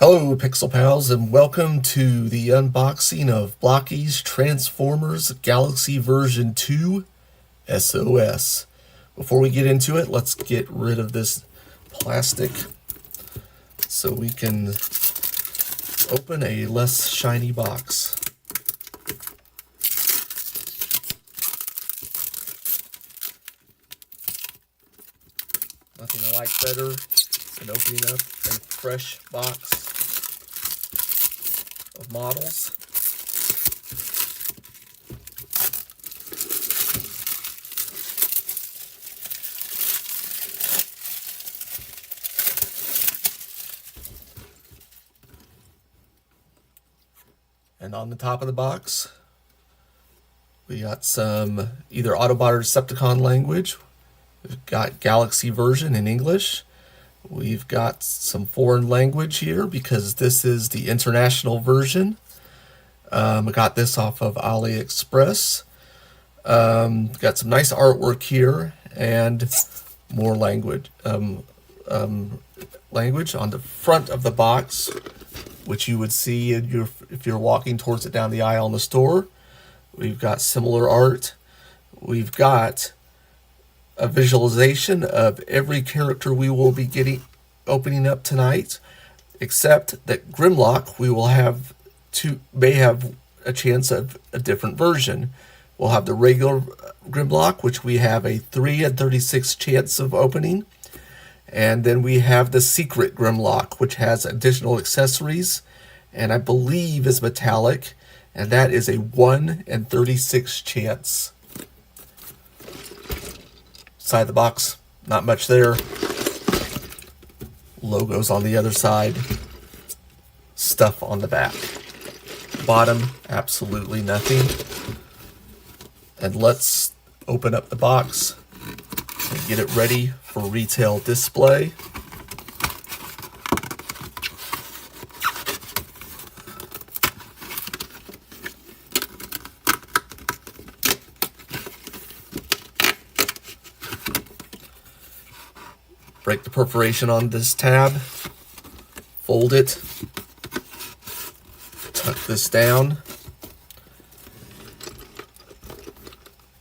Hello Pixel Pals, and welcome to the unboxing of Blokees Transformers Galaxy version 2 SOS. Before we get into it, let's get rid of this plastic so we can open a less shiny box. Nothing I like better than opening up a fresh box of models. And on the top of the box, we got some either Autobot or Decepticon language. We've got Galaxy version in English. We've got some foreign language here because this is the international version. I got this off of AliExpress. Got some nice artwork here and more language. Language on the front of the box, which you would see if you're walking towards it down the aisle in the store. We've got similar art. We've got a visualization of every character we will be opening up tonight, except that Grimlock may have a chance of a different version. We'll have the regular Grimlock, which we have a 3 in 36 chance of opening, and then we have the secret Grimlock, which has additional accessories and I believe is metallic, and that is a 1 in 36 chance. Side of the box, not much there. Logos on the other side. Stuff on the back. Bottom, absolutely nothing. And let's open up the box and get it ready for retail display. Break the perforation on this tab, fold it, tuck this down.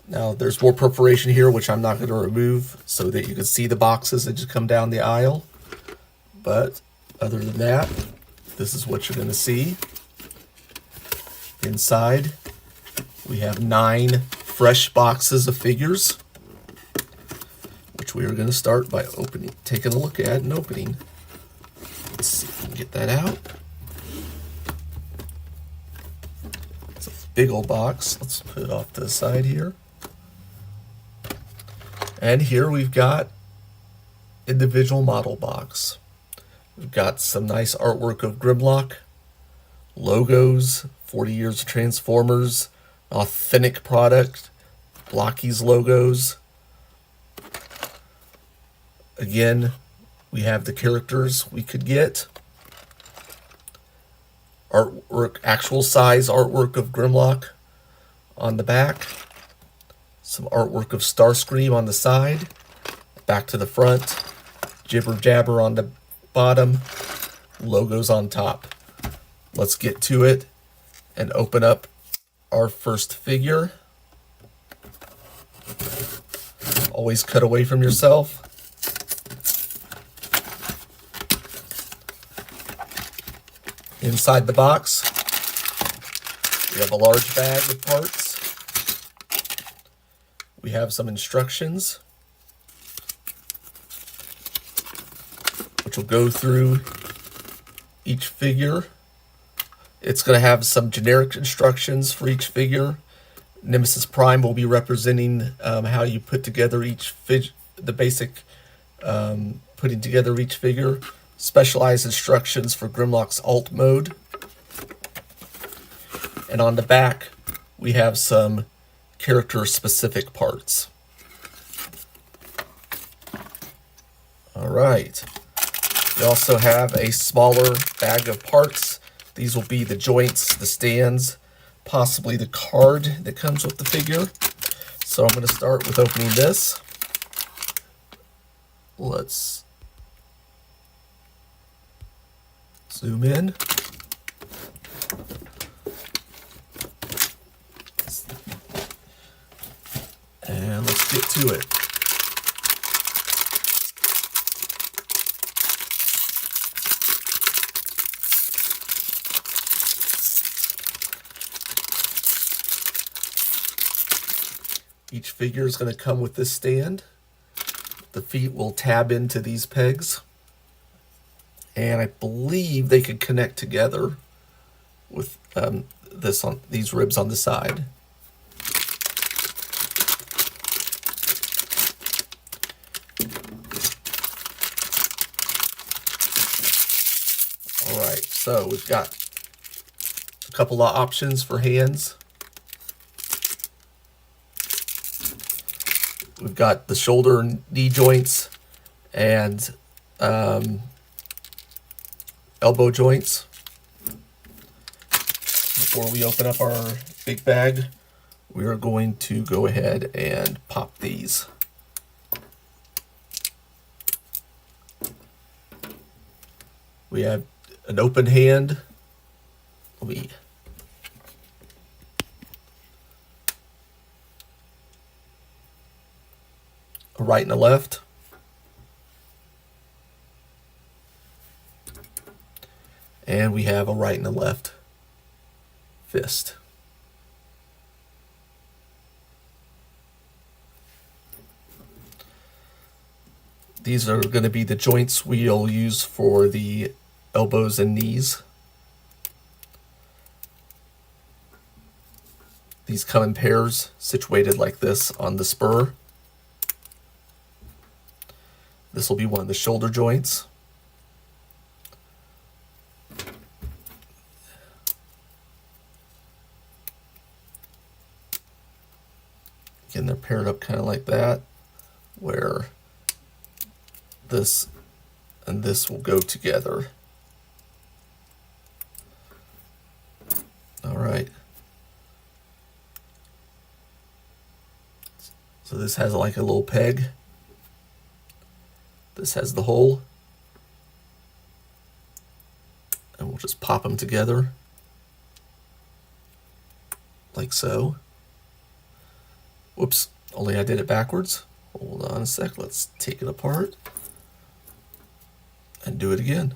Now there's more perforation here, which I'm not going to remove so that you can see the boxes that just come down the aisle. But other than that, this is what you're going to see. Inside, we have 9 fresh boxes of figures, which we are going to start by taking a look at and opening. Let's see if we can get that out. It's a big old box. Let's put it off to the side here. And here we've got individual model box. We've got some nice artwork of Grimlock, logos, 40 years of Transformers, authentic product, Blokees logos. Again, we have the characters we could get. Artwork, actual size artwork of Grimlock on the back. Some artwork of Starscream on the side. Back to the front. Jibber jabber on the bottom. Logos on top. Let's get to it and open up our first figure. Always cut away from yourself. Inside the box, we have a large bag of parts. We have some instructions, which will go through each figure. It's going to have some generic instructions for each figure. Nemesis Prime will be representing how you put together the basic putting together each figure. Specialized instructions for Grimlock's alt mode. And on the back, we have some character-specific parts. All right. We also have a smaller bag of parts. These will be the joints, the stands, possibly the card that comes with the figure. So I'm going to start with opening this. Let's Zoom in. And let's get to it. Each figure is going to come with this stand. The feet will tab into these pegs. And I believe they could connect together with these ribs on the side. All right, so we've got a couple of options for hands. We've got the shoulder and knee joints and elbow joints. Before we open up our big bag, we are going to go ahead and pop these. We have an open hand. A right and a left. And we have a right and a left fist. These are going to be the joints we'll use for the elbows and knees. These come in pairs, situated like this on the spur. This will be one of the shoulder joints. Again, they're paired up kind of like that, where this and this will go together. All right. So this has like a little peg. This has the hole. And we'll just pop them together. Like so. Whoops, only I did it backwards. Hold on a sec, let's take it apart. And do it again.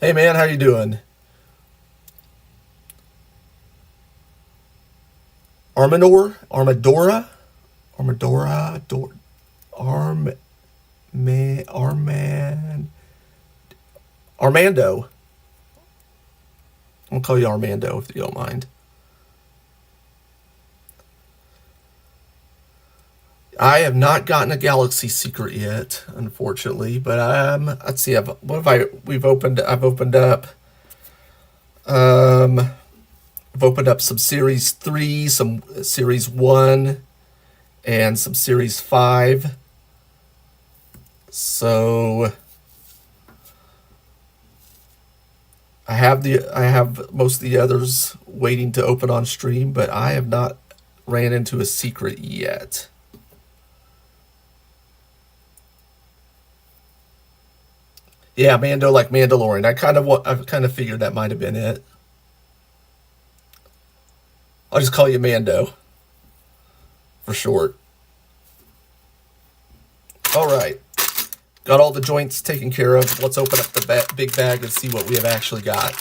Hey man, how you doing? Armadora? Armando? I'm gonna call you Armando if you don't mind. I have not gotten a Galaxy Secret yet, unfortunately, but let's see. I've opened up some Series 3, some Series 1, and some Series 5. So I have most of the others waiting to open on stream, but I have not ran into a secret yet. Yeah, Mando like Mandalorian. I kind of figured that might have been it. I'll just call you Mando for short. All right. Got all the joints taken care of. Let's open up the big bag and see what we have actually got.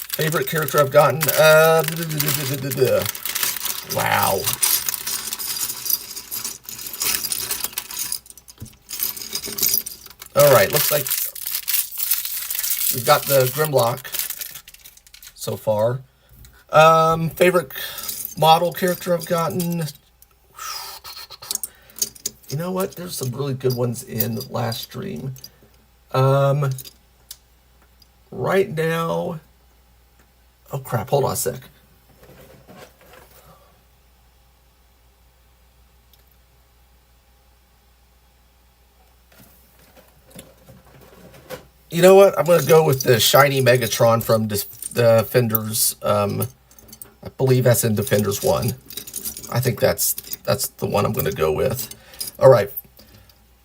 Favorite character I've gotten? Wow. All right, looks like we've got the Grimlock so far. Favorite model character I've gotten? You know what? There's some really good ones in last stream. Right now... Oh, crap. Hold on a sec. You know what? I'm going to go with the shiny Megatron from Defenders. I believe that's in Defenders 1. I think that's the one I'm going to go with. All right.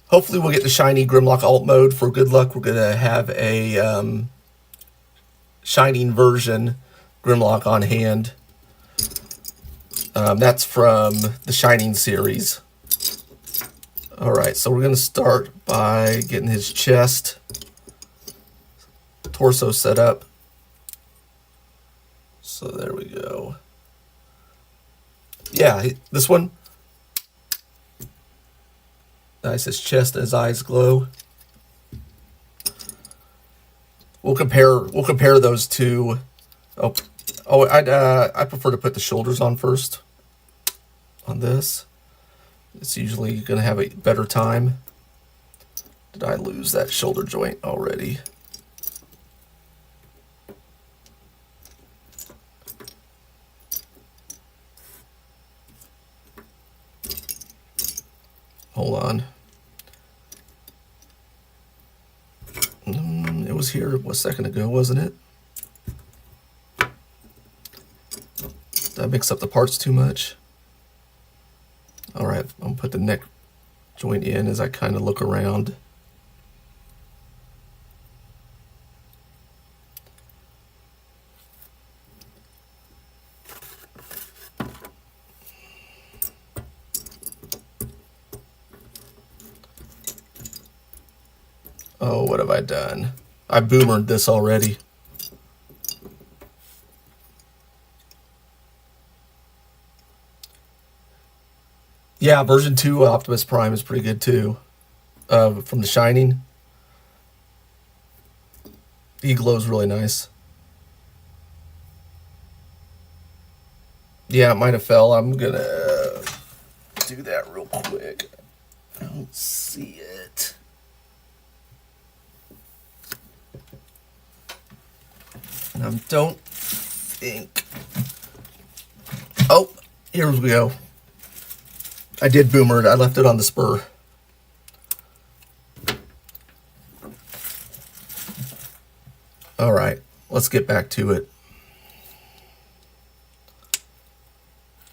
Hopefully we'll get the shiny Grimlock alt mode. For good luck, we're going to have a shining version Grimlock on hand. That's from the Shining series. All right, so we're going to start by getting his chest, torso set up. So there we go. Yeah, this one. Nice, his chest and his eyes glow. We'll compare those two. I prefer to put the shoulders on first. On this, it's usually going to have a better time. Did I lose that shoulder joint already? Hold on. It was here a second ago, wasn't it? Did I mix up the parts too much? All right, I'm gonna put the neck joint in as I kind of look around. Oh, what have I done? I boomered this already. Yeah, version 2 Optimus Prime is pretty good too. From The Shining. He glows really nice. Yeah, it might have fell. I'm gonna do that real quick. I don't see it. And I don't think... Oh, here we go. I did boomer it. I left it on the spur. All right, let's get back to it.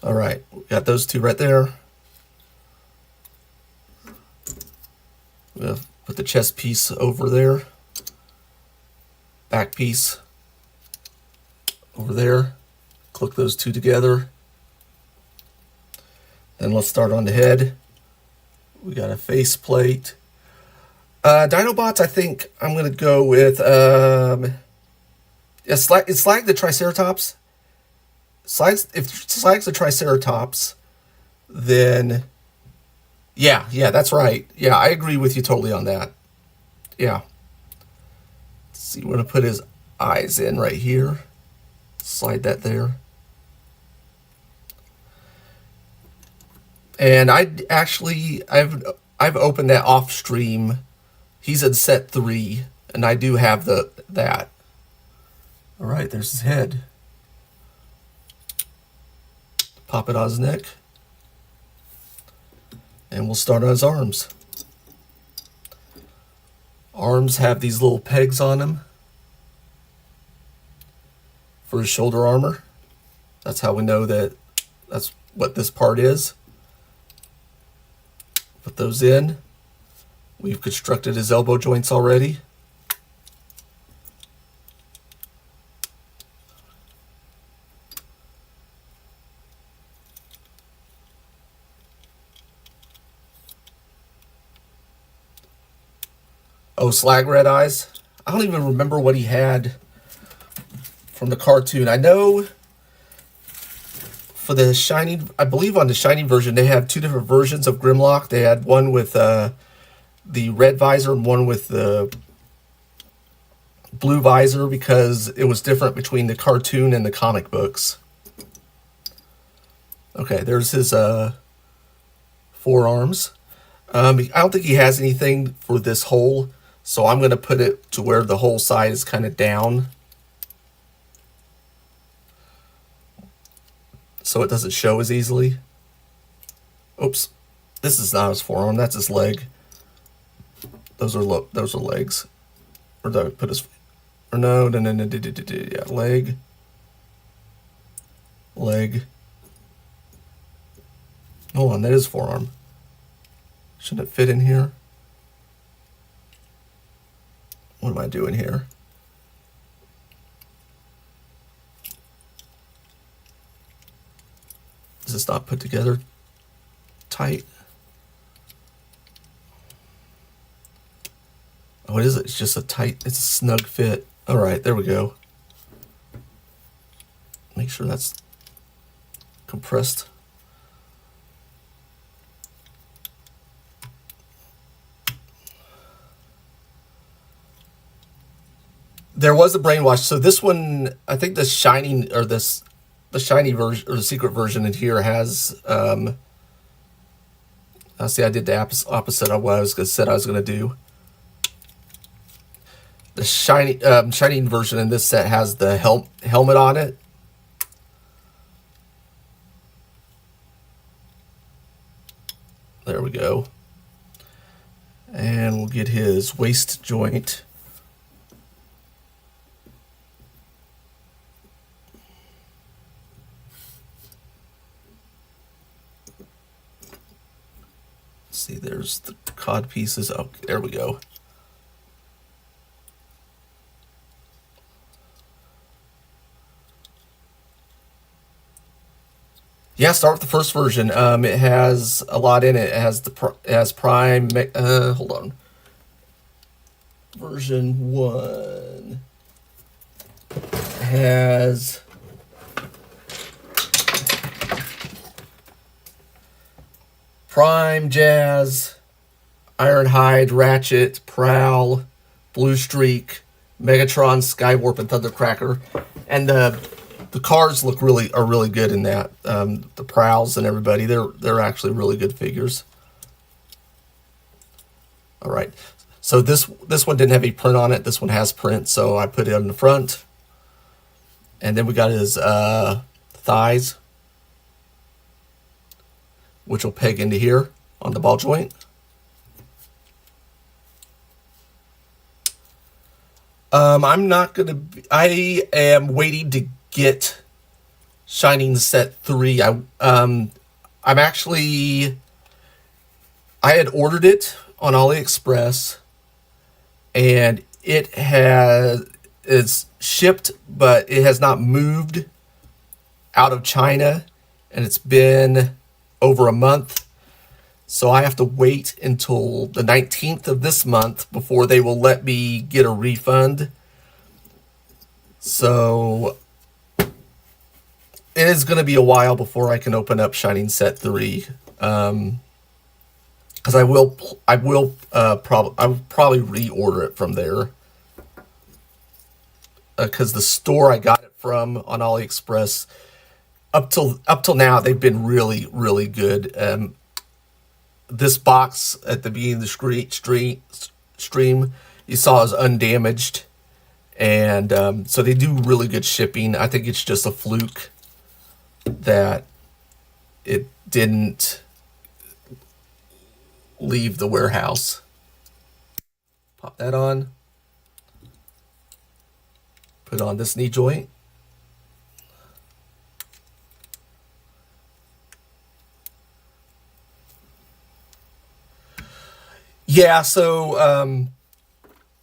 All right, got those two right there. We'll put the chest piece over there. Back piece over there. Click those two together. Then let's start on the head. We got a face plate. Dinobots, I think I'm going to go with... it's like the Triceratops. If Slag's the Triceratops, then... Yeah, that's right. Yeah, I agree with you totally on that. Yeah. Let's see, we're going to put his eyes in right here. Slide that there. And I've opened that off stream. He's in set 3, and I do have that. All right, there's his head. Pop it on his neck. And we'll start on his arms. Arms have these little pegs on them for his shoulder armor. That's how we know that that's what this part is. Put those in. We've constructed his elbow joints already. Oh, Slag Red Eyes. I don't even remember what he had from the cartoon. I know for the Shining, I believe on the Shining version, they have 2 different versions of Grimlock. They had one with the red visor and one with the blue visor because it was different between the cartoon and the comic books. Okay, there's his forearms. I don't think he has anything for this hole, so I'm going to put it to where the whole side is kind of down, so it doesn't show as easily. Oops, this is not his forearm. That's his leg. Those are legs. Or did I put his? Or no. Yeah, leg. Leg. Hold on, that is forearm. Shouldn't it fit in here? What am I doing here? Is this not put together tight? Oh, what is it? It's just a tight, it's a snug fit. All right, there we go. Make sure that's compressed. There was a brainwash. So this one, I think the shining or the shiny version or the secret version in here has. See, I did the opposite of what I said I was going to do. The shining version in this set has the helmet on it. There we go. And we'll get his waist joint. See, there's the cod pieces. Oh, there we go. Yeah, start with the first version. It has a lot in it. It has Prime. Hold on. Version 1 has Prime, Jazz, Ironhide, Ratchet, Prowl, Blue Streak, Megatron, Skywarp, and Thundercracker. And the cards are really good in that. The Prowls and everybody, they're actually really good figures. All right. So this one didn't have a print on it. This one has print, so I put it on the front. And then we got his thighs, which will peg into here on the ball joint. I'm not gonna. I am waiting to get Shining Set 3. I'm actually. I had ordered it on AliExpress, and it's shipped, but it has not moved out of China, and it's been over a month. So I have to wait until the 19th of this month before they will let me get a refund. So it is going to be a while before I can open up Shining Set 3. Because I will probably reorder it from there. Because the store I got it from on AliExpress, up till now, they've been really, really good. This box at the beginning of the stream, you saw is undamaged. And so they do really good shipping. I think it's just a fluke that it didn't leave the warehouse. Pop that on. Put on this knee joint. Yeah, so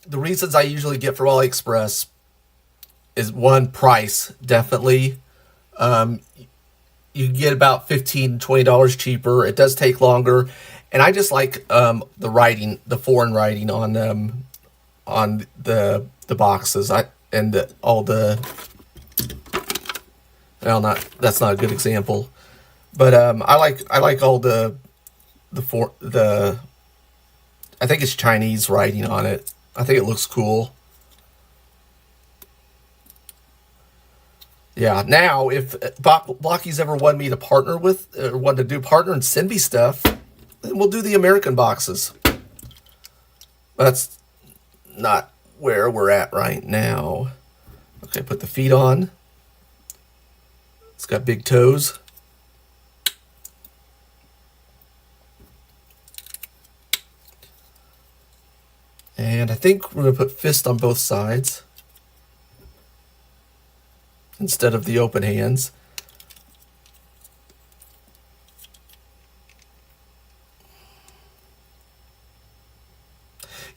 the reasons I usually get from AliExpress is one, price, definitely. You get about $15, $20 cheaper. It does take longer. And I just like the writing, the foreign writing on the boxes. That's not a good example. But I like all the I think it's Chinese writing on it. I think it looks cool. Yeah, now if Blokees ever want me to partner with, or want to do partner and send me stuff, then we'll do the American boxes. That's not where we're at right now. Okay, put the feet on. It's got big toes. And I think we're going to put fist on both sides instead of the open hands.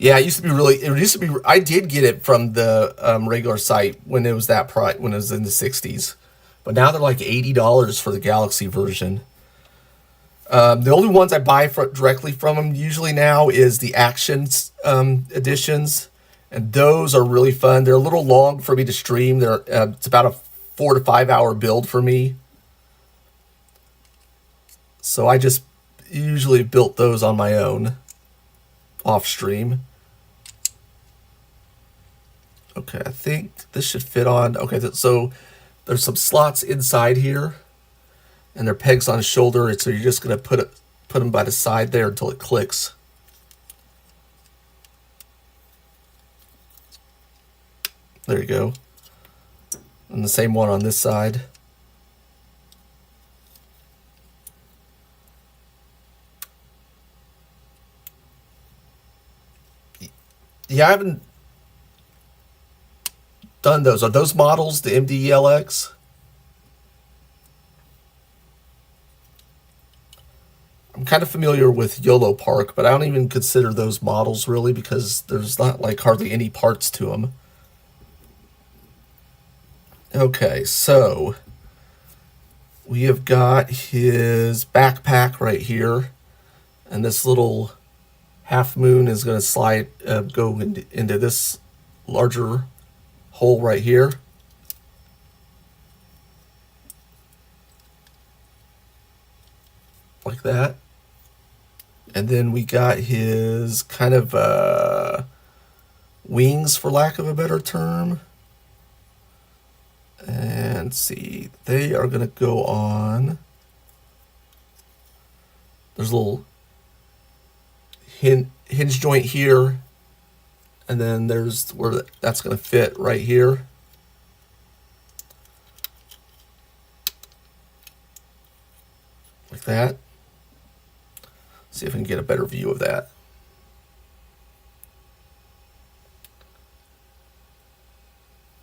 Yeah, it used to be really. It used to be. I did get it from the regular site when it was that price, when it was in the 60s, but now they're like $80 for the Galaxy version. The only ones I buy directly from them usually now is the Actions editions, and those are really fun. They're a little long for me to stream. It's about a 4 to 5 hour build for me, so I just usually built those on my own off stream. Okay, I think this should fit on. Okay, so there's some slots inside here, and they're pegs on his shoulder. So you're just gonna put them by the side there until it clicks. There you go. And the same one on this side. Yeah, I haven't done those. Are those models the MDLX? I'm kind of familiar with YOLO Park, but I don't even consider those models really because there's not like hardly any parts to them. Okay, so we have got his backpack right here, and this little half moon is going to slide, go into this larger hole right here. Like that. And then we got his kind of wings, for lack of a better term. And see, they are going to go on. There's a little hinge joint here, and then there's where that's going to fit right here. Like that. See if I can get a better view of that.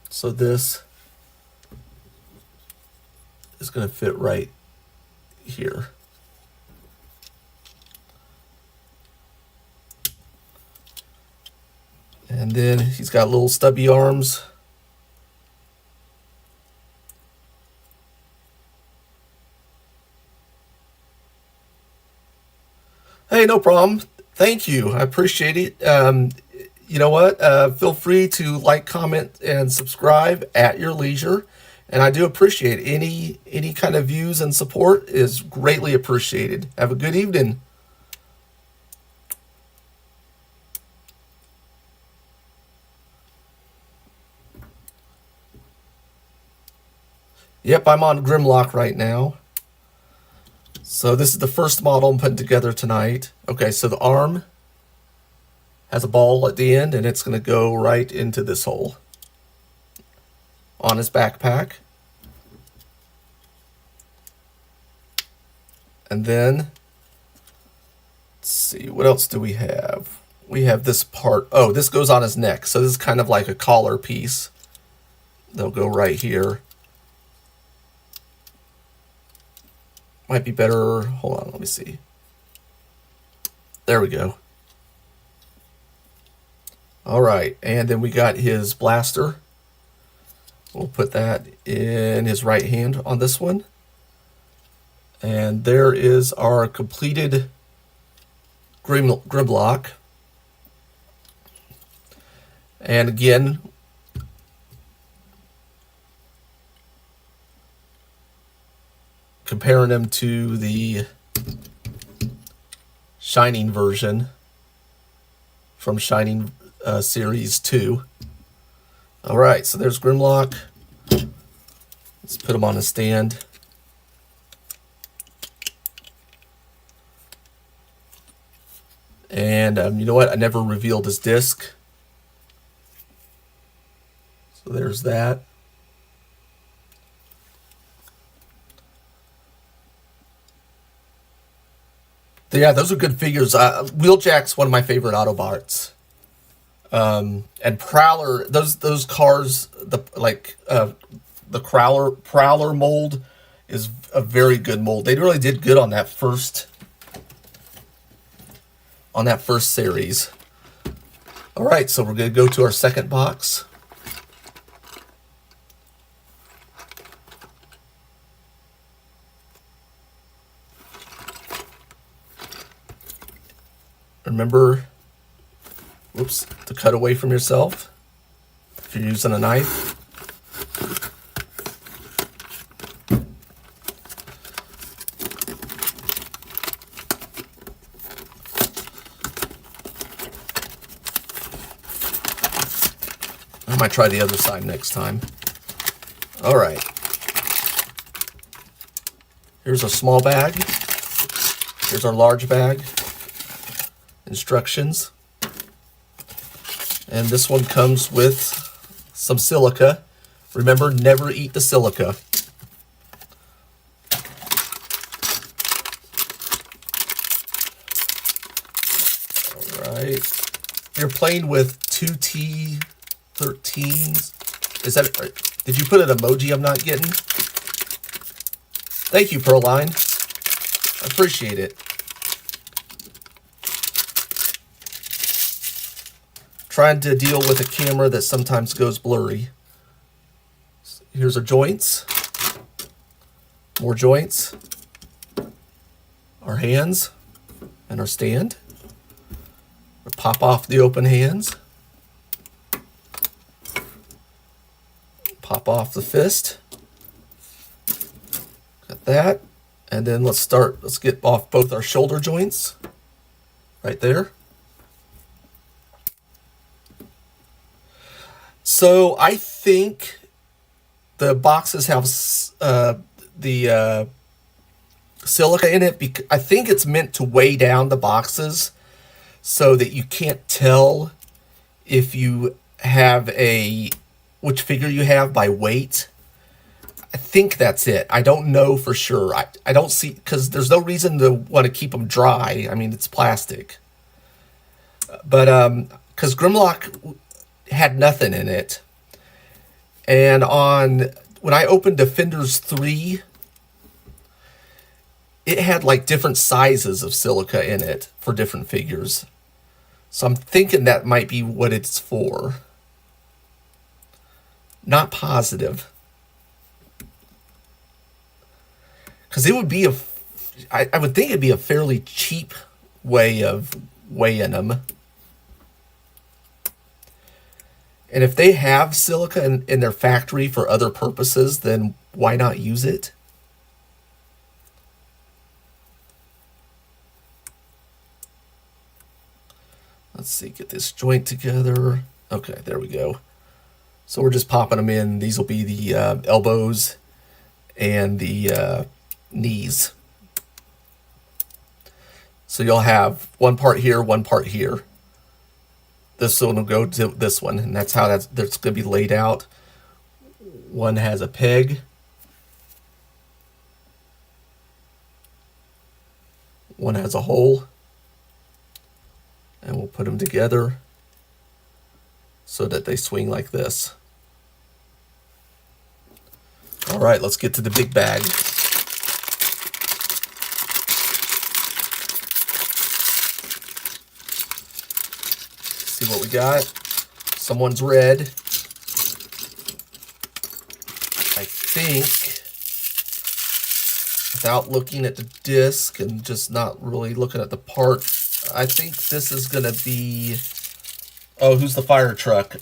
So this is going to fit right here. And then he's got little stubby arms. Hey, no problem. Thank you. I appreciate it. You know what? Feel free to like, comment, and subscribe at your leisure. And I do appreciate any kind of views and support is greatly appreciated. Have a good evening. Yep, I'm on Grimlock right now. So this is the first model I'm putting together tonight. Okay, so the arm has a ball at the end, and it's going to go right into this hole on his backpack. And then, let's see, what else do we have? We have this part. Oh, this goes on his neck. So this is kind of like a collar piece. They'll go right here. Might be better. Hold on, let me see. There we go. All right, and then we got his blaster. We'll put that in his right hand on this one. And there is our completed Grimlock. And again, comparing them to the Shining version from Shining Series 2. All right, so there's Grimlock. Let's put him on a stand. And you know what? I never revealed his disc. So there's that. Yeah, those are good figures. Wheeljack's one of my favorite Autobots. And Prowler, those cars, the Prowler mold is a very good mold. They really did good on that first series. All right, so we're going to go to our second box. Remember, whoops, to cut away from yourself if you're using a knife. I might try the other side next time. All right. Here's a small bag. Here's our large bag. Instructions. And this one comes with some silica. Remember, never eat the silica. All right. You're playing with 2T13s. Is that right? Did you put an emoji I'm not getting? Thank you, Pearline. I appreciate it. Trying to deal with a camera that sometimes goes blurry. Here's our joints. More joints. Our hands and our stand. We'll pop off the open hands. Pop off the fist. Got that. And then let's get off both our shoulder joints. Right there. So I think the boxes have the silica in it. I think it's meant to weigh down the boxes so that you can't tell if you have which figure you have by weight. I think that's it. I don't know for sure. I don't see, because there's no reason to want to keep them dry. I mean, it's plastic. But because Grimlock had nothing in it. And when I opened Defenders 3, it had like different sizes of silica in it for different figures. So I'm thinking that might be what it's for. Not positive. Because it would be I would think it'd be a fairly cheap way of weighing them. And if they have silica in their factory for other purposes, then why not use it? Let's see, get this joint together. Okay, there we go. So we're just popping them in. These will be the elbows and the knees. So you'll have one part here, one part here. This one will go to this one, and that's how that's going to be laid out. One has a peg. One has a hole. And we'll put them together so that they swing like this. All right, let's get to the big bag. See what we got. Someone's red. I think, without looking at the disc and just not really looking at the part, I think this is going to be... Oh, who's the fire truck?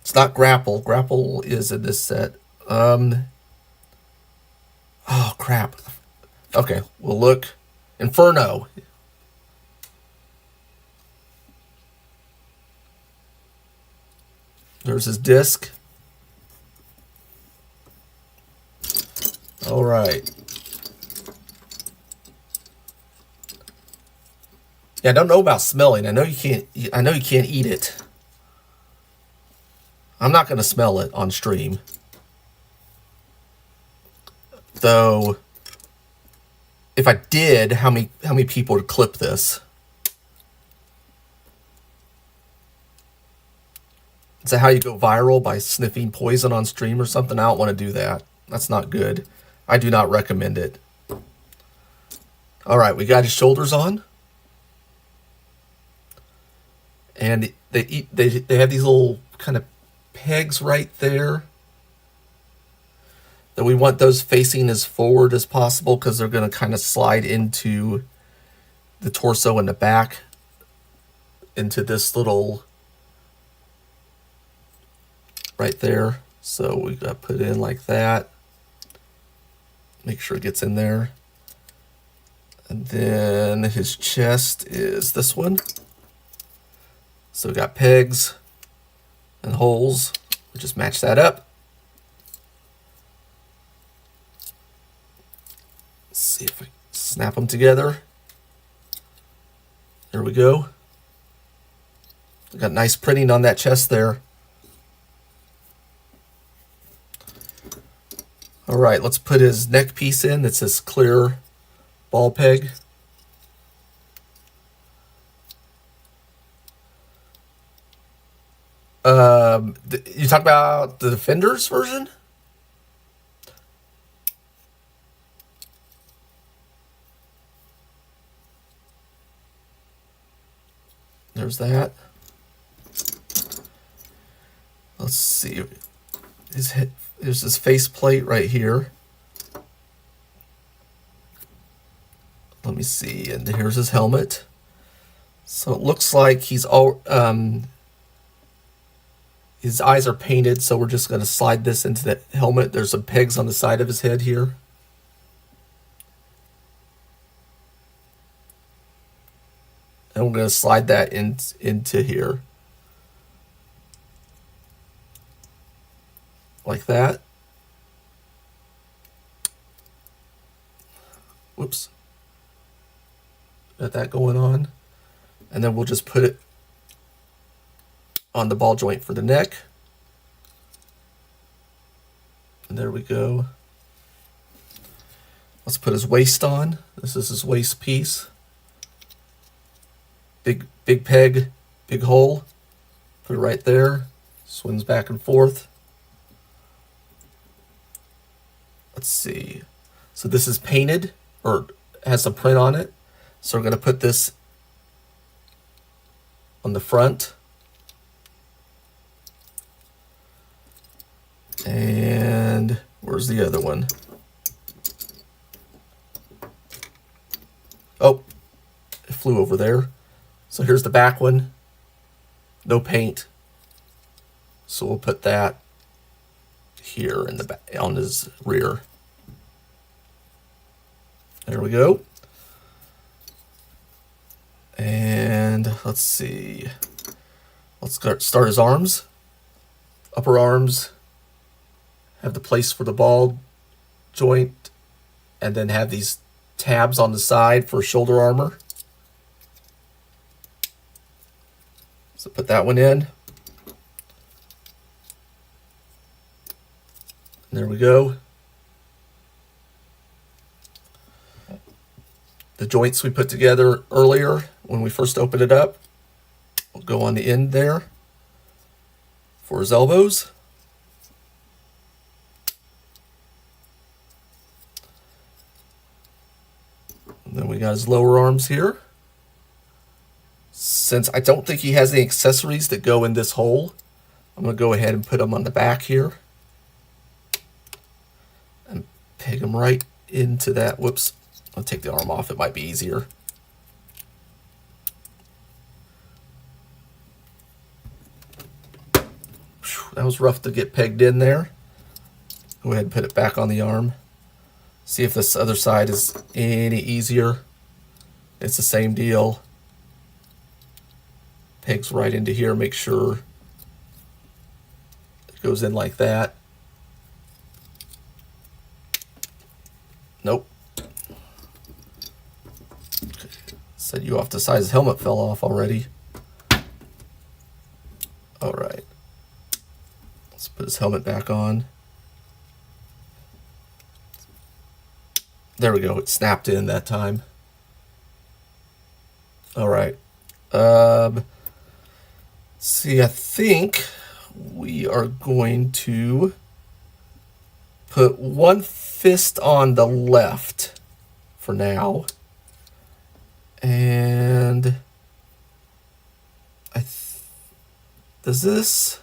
It's not Grapple. Grapple is in this set. Oh, crap. Okay, we'll look. Inferno. There's his disc. All right. Yeah, I don't know about smelling. I know you can't eat it. I'm not going to smell it on stream. Though, if I did, how many people would clip this? Is that how you go viral, by sniffing poison on stream or something? I don't want to do that. That's not good. I do not recommend it. All right, we got his shoulders on. And they have these little kind of pegs right there. That we want those facing as forward as possible because they're going to kind of slide into the torso and the back into this little right there. So we got to put it in like that. Make sure it gets in there. And then his chest is this one. So we got pegs and holes. We just match that up. Let's see if we snap them together. There we go. We got nice printing on that chest there. All right, let's put his neck piece in. It's this clear ball peg. You talk about the Defenders version? There's that. Let's see. His head, there's his face plate right here. Let me see. And here's his helmet. So it looks like he's all his eyes are painted, so we're just going to slide this into the helmet. There's some pegs on the side of his head here. And we're going to slide that into here. Like that. Whoops. Got that going on. And then we'll just put it on the ball joint for the neck. And there we go. Let's put his waist on. This is his waist piece. Big peg, big hole. Put it right there. Swings back and forth. Let's see. So this is painted, or has some print on it. So we're going to put this on the front. And where's the other one? Oh, it flew over there. So here's the back one. No paint. So we'll put that here in the back, on his rear. There we go. And let's see. Let's start his arms. Upper arms have the place for the ball joint, and then have these tabs on the side for shoulder armor. So put that one in. There we go. The joints we put together earlier when we first opened it up will go on the end there for his elbows. And then we got his lower arms here. Since I don't think he has any accessories that go in this hole, I'm going to go ahead and put them on the back here. And peg them right into that. Whoops. I'll take the arm off. It might be easier. Whew, that was rough to get pegged in there. Go ahead and put it back on the arm. See if this other side is any easier. It's the same deal. Pegs right into here. Make sure it goes in like that. Nope. Set you off to the side. His helmet fell off already. All right. Let's put his helmet back on. There we go. It snapped in that time. All right. See, I think we are going to put one fist on the left for now. And I Does this...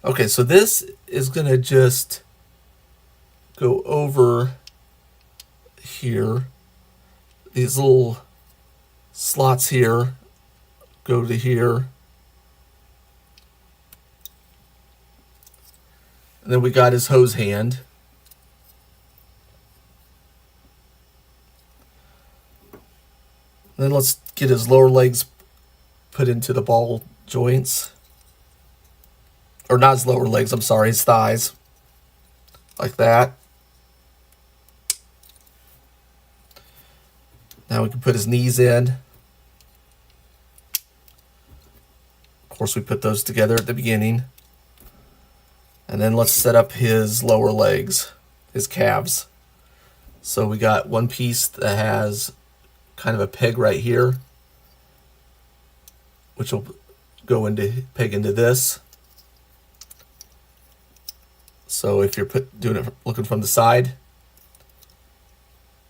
Okay, so this is going to just go over here. These little slots here go to here. And then we got his hose hand. And then let's get his lower legs put into the ball joints. Or not his lower legs, I'm sorry, his thighs. Like that. Now we can put his knees in. Of course, we put those together at the beginning. And then let's set up his lower legs, his calves. So we got one piece that has kind of a peg right here, which will peg into this. So if you're looking from the side,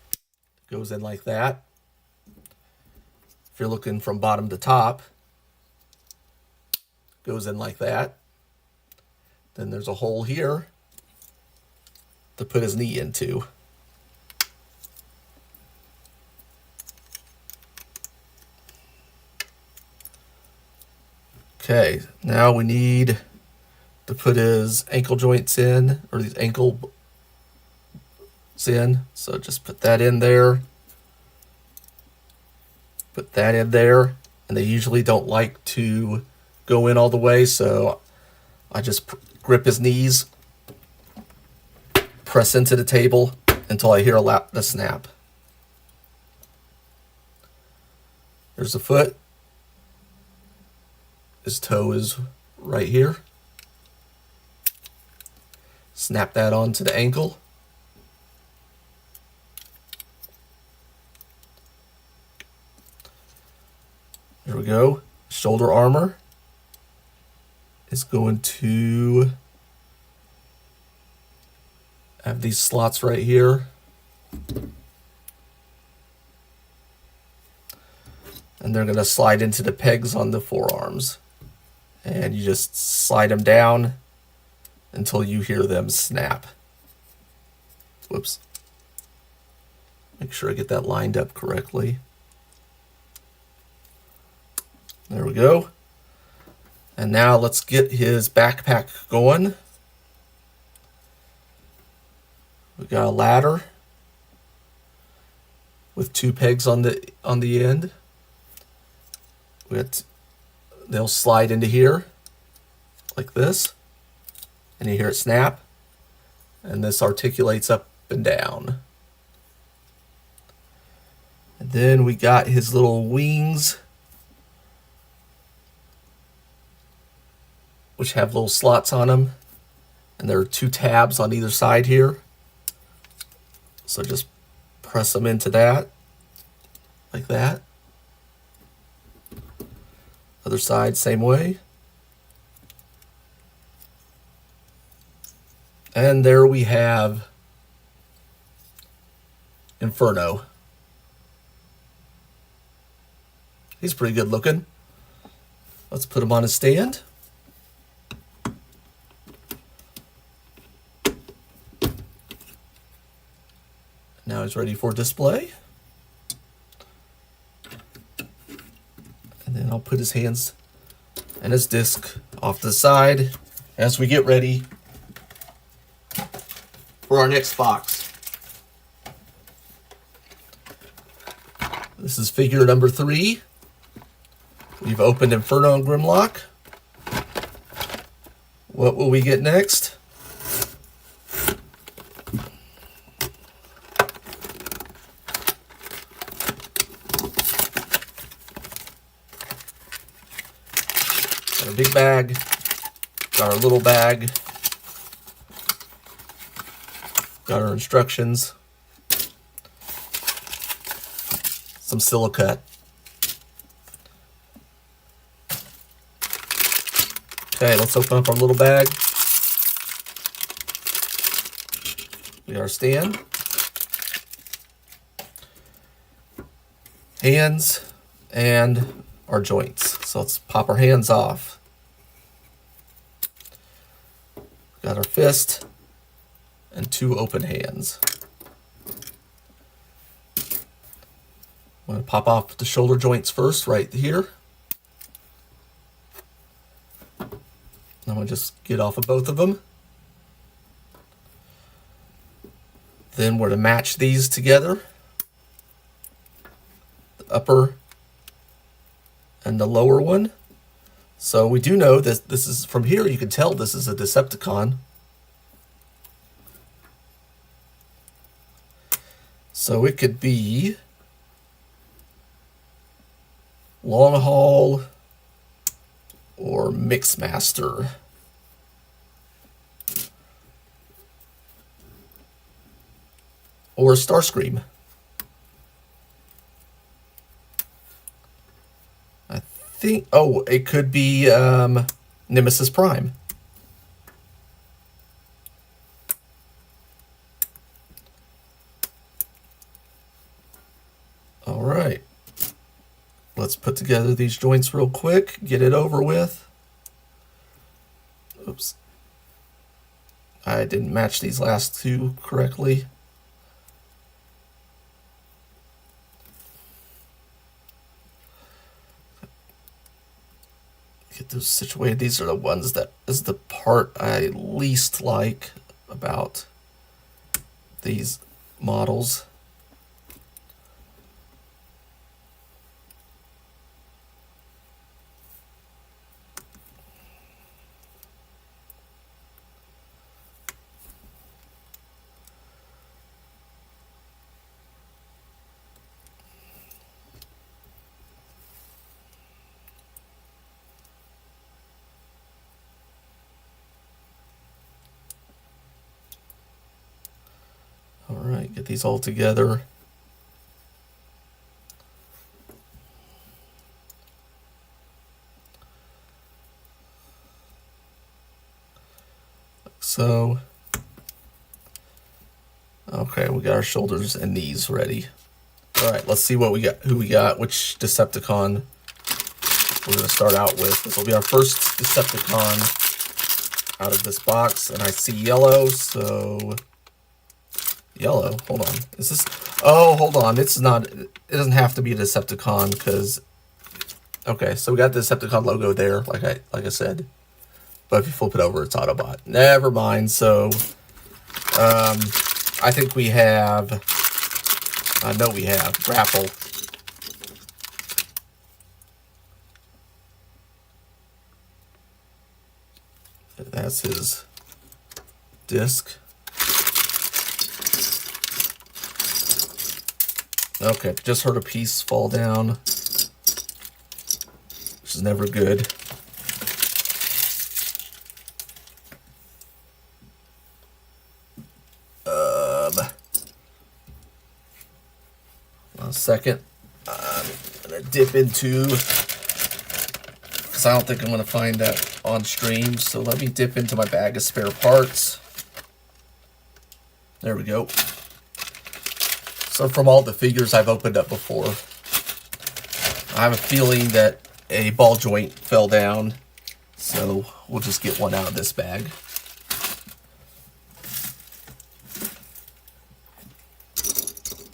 it goes in like that. If you're looking from bottom to top, it goes in like that. Then there's a hole here to put his knee into. Okay, now we need to put his ankle joints in, or these ankles in. So just put that in there. Put that in there. And they usually don't like to go in all the way, so I just grip his knees, press into the table until I hear the snap. There's the foot. His toe is right here. Snap that onto the ankle. There we go. Shoulder armor is going to have these slots right here. And they're going to slide into the pegs on the forearms. And you just slide them down until you hear them snap. Whoops. Make sure I get that lined up correctly. There we go. And now let's get his backpack going. We got a ladder with two pegs on the end. They'll slide into here like this, and you hear it snap, and this articulates up and down. And then we got his little wings, which have little slots on them, and there are two tabs on either side here. So just press them into that, like that. Other side, same way. And there we have Inferno. He's pretty good looking. Let's put him on a stand. Now he's ready for display. And then I'll put his hands and his disc off to the side as we get ready for our next box. This is figure number 3. We've opened Inferno and Grimlock. What will we get next? Got a big bag, got our little bag, got our instructions, some silicate. Okay, let's open up our little bag. We got our stand, hands, and our joints. So let's pop our hands off. Got our fist and 2 open hands. I'm going to pop off the shoulder joints first, right here. I'm going to just get off of both of them. Then we're to match these together. The upper and the lower one. So we do know that this is, from here you can tell this is a Decepticon. So it could be Long Haul or Mixmaster. Or Starscream. I think, oh, it could be Nemesis Prime. All right. Let's put together these joints real quick, get it over with. Oops. I didn't match these last 2 correctly. Get those situated. These are the ones that is the part I least like about these models. All right, get these all together. Like so. Okay, we got our shoulders and knees ready. All right, let's see what we got, who we got, which Decepticon we're going to start out with. This will be our first Decepticon out of this box, and I see yellow, so yellow. Hold on, is this? Oh, hold on. It's not. It doesn't have to be a Decepticon because. Okay, so we got the Decepticon logo there, like I said, but if you flip it over, it's Autobot. Never mind. So, I think we have. I know we have Grapple. That's his disc. Okay, just heard a piece fall down, which is never good. One second. I'm gonna dip into, because I don't think I'm gonna find that on stream. So let me dip into my bag of spare parts. There we go. So from all the figures I've opened up before, I have a feeling that a ball joint fell down. So we'll just get one out of this bag.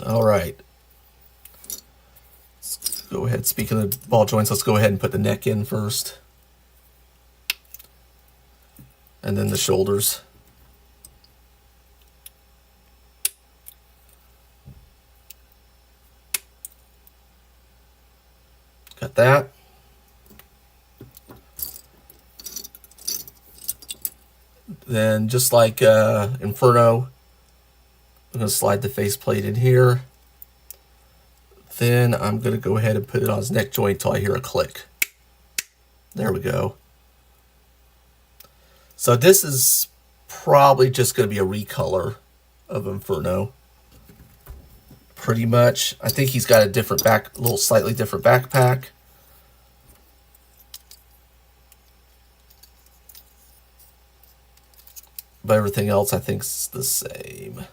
All right. Let's go ahead. Speaking of ball joints, let's go ahead and put the neck in first. And then the shoulders. Got that. Then just like Inferno, I'm going to slide the faceplate in here. Then I'm going to go ahead and put it on his neck joint till I hear a click. There we go. So this is probably just going to be a recolor of Inferno. Pretty much. I think he's got a different a little slightly different backpack. But everything else I think is the same.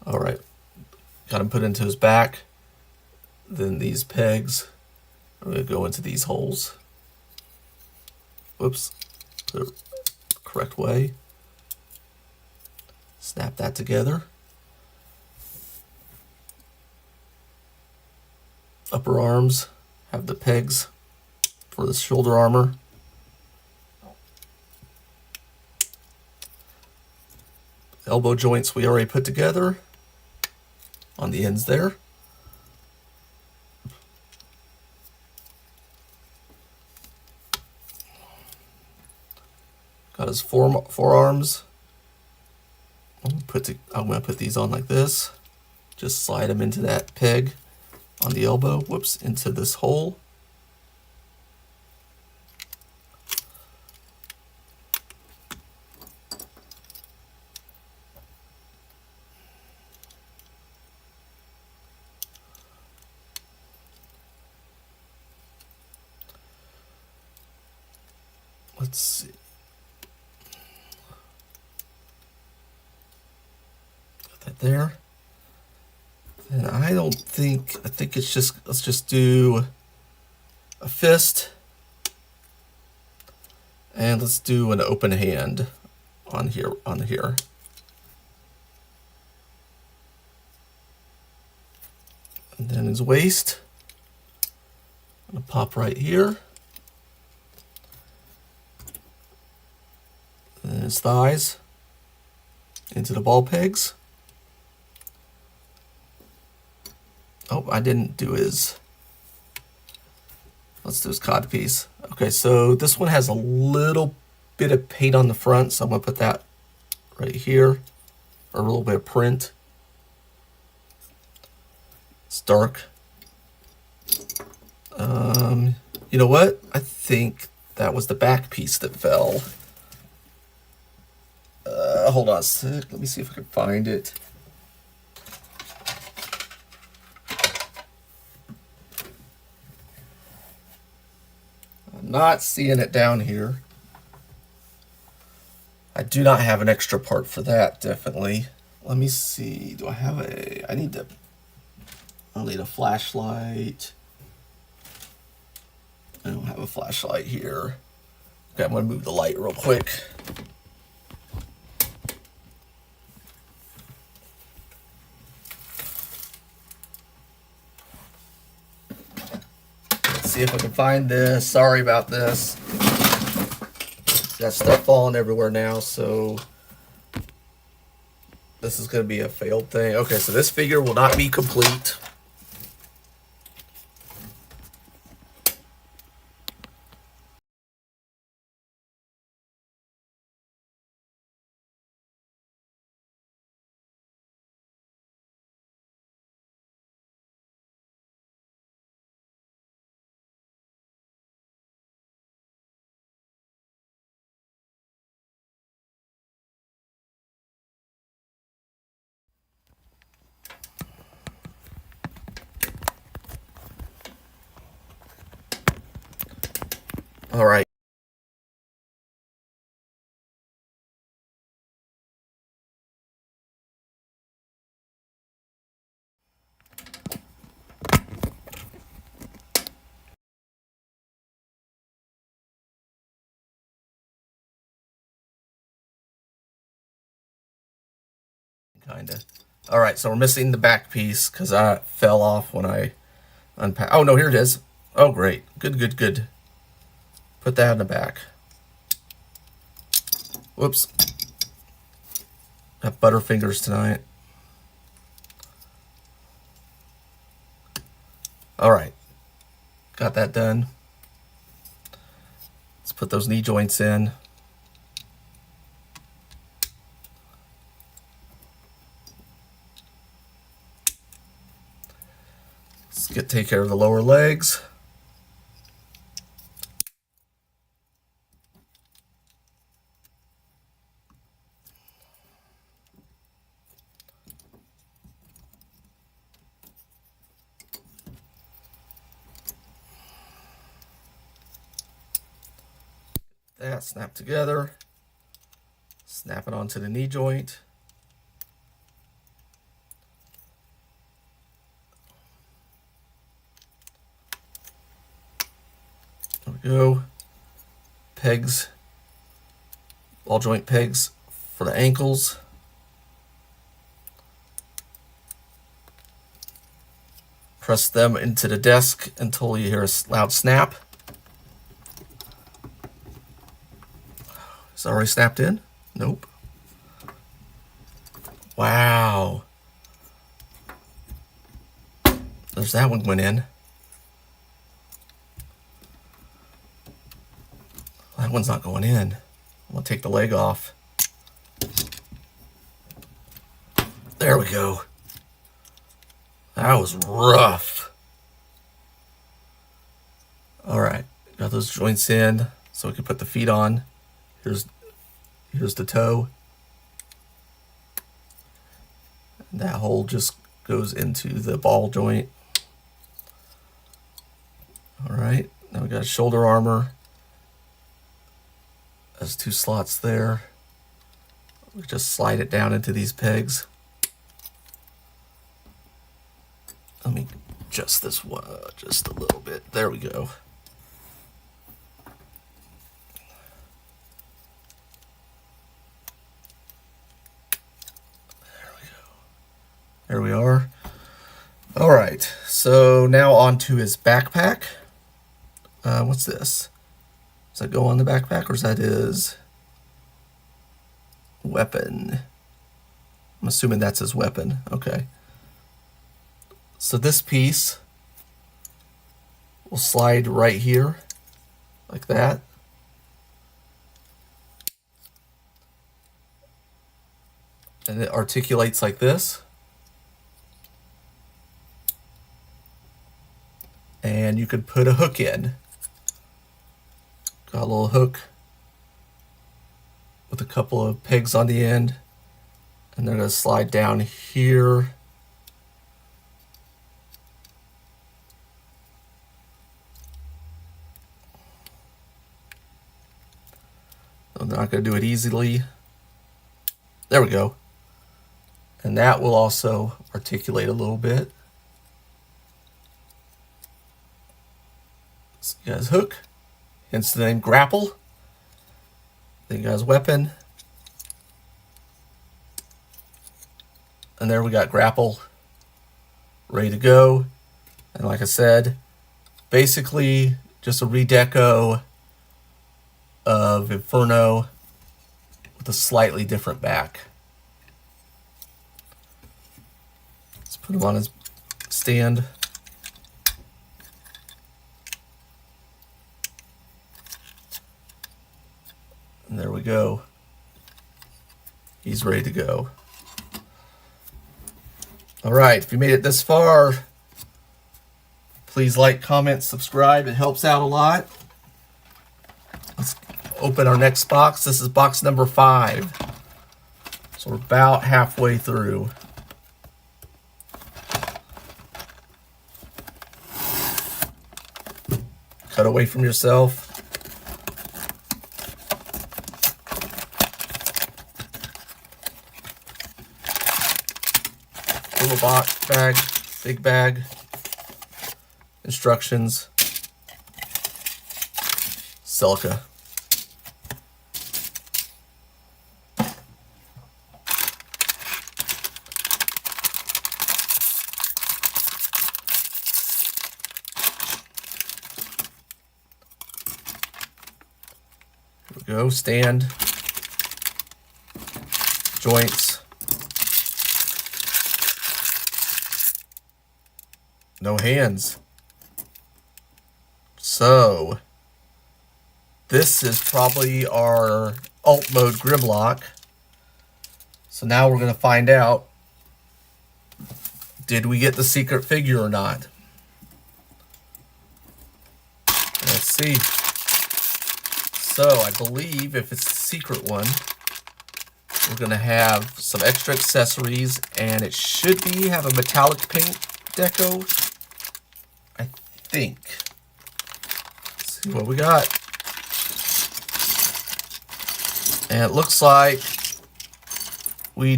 All right. Got him put into his back. Then these pegs are going to go into these holes. Whoops, the correct way. Snap that together. Upper arms have the pegs for the shoulder armor. Elbow joints we already put together on the ends there. Got his forearms. I'm gonna put these on like this. Just slide them into that peg on the elbow. Whoops, into this hole. Let's see. Got that there. And I think it's just, let's just do a fist. And let's do an open hand on here. And then his waist. I'm gonna pop right here. And his thighs into the ball pegs. Oh, I didn't do his. Let's do his codpiece. Okay, so this one has a little bit of paint on the front, so I'm gonna put that right here, or a little bit of print. It's dark. You know what? I think that was the back piece that fell. Hold on a sec. Let me see if I can find it. I'm not seeing it down here. I do not have an extra part for that, definitely. Let me see. Do I have I'll need a flashlight. I don't have a flashlight here. Okay, I'm gonna move the light real quick. Let's see if I can find this. Sorry about this. Got stuff falling everywhere now, so this is gonna be a failed thing. Okay, so this figure will not be complete. All right. Kinda. All right, so we're missing the back piece because I fell off when I unpacked. Oh no, here it is. Oh great, good. Put that in the back. Whoops. Got butterfingers tonight. All right, got that done. Let's put those knee joints in. Take care of the lower legs. That snap together. Snap it onto the knee joint. we go. Pegs, ball joint pegs for the ankles. Press them into the desk until you hear a loud snap. Is it already snapped in? Nope. Wow. There's that one went in. That one's not going in. I'm gonna take the leg off. There we go. That was rough. All right, got those joints in so we can put the feet on. Here's the toe. And that hole just goes into the ball joint. All right, now we got shoulder armor. There's 2 slots there. We just slide it down into these pegs. Let me adjust this one just a little bit. There we go. There we go. There we are. All right, so now on to his backpack. What's this? Does that go on the backpack, or is that his weapon? I'm assuming that's his weapon. Okay. So this piece will slide right here, like that. And it articulates like this. And you could put a hook in. Got a little hook with a couple of pegs on the end. And they're going to slide down here. I'm not going to do it easily. There we go. And that will also articulate a little bit. So you got his hook, hence the name grapple. Then you got his weapon. And there we got grapple, ready to go. And like I said, basically just a redeco of Inferno with a slightly different back. Let's put him on his stand. And there we go. He's ready to go. All right, if you made it this far, please like, comment, subscribe. It helps out a lot. Let's open our next box. This is box number 5. So we're about halfway through. Cut away from yourself. Little box, bag, big bag, instructions, silica. Here we go, stand, joints. No hands. So this is probably our alt mode Grimlock. So now we're going to find out, did we get the secret figure or not? Let's see. So I believe if it's the secret one, we're going to have some extra accessories, and it should have a metallic paint deco. I think. Let's see what we got. And it looks like I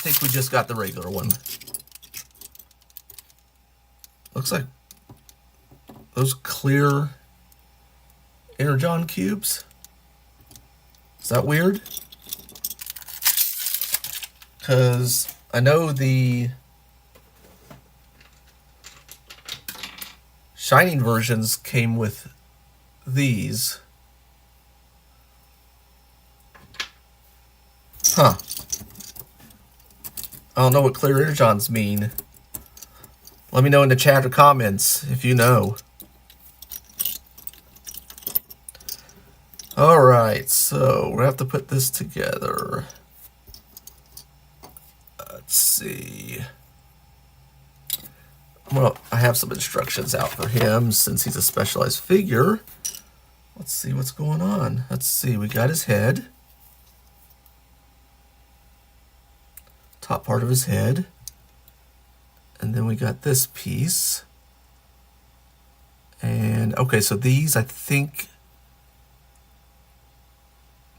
think we just got the regular one. Looks like those clear energon cubes. Is that weird? Because I know the Shining versions came with these. Huh. I don't know what clear energons mean. Let me know in the chat or comments if you know. Alright, so we have to put this together. Let's see. Well, I have some instructions out for him since he's a specialized figure. Let's see what's going on. Let's see, we got his head. Top part of his head. And then we got this piece. And, okay, so these, I think,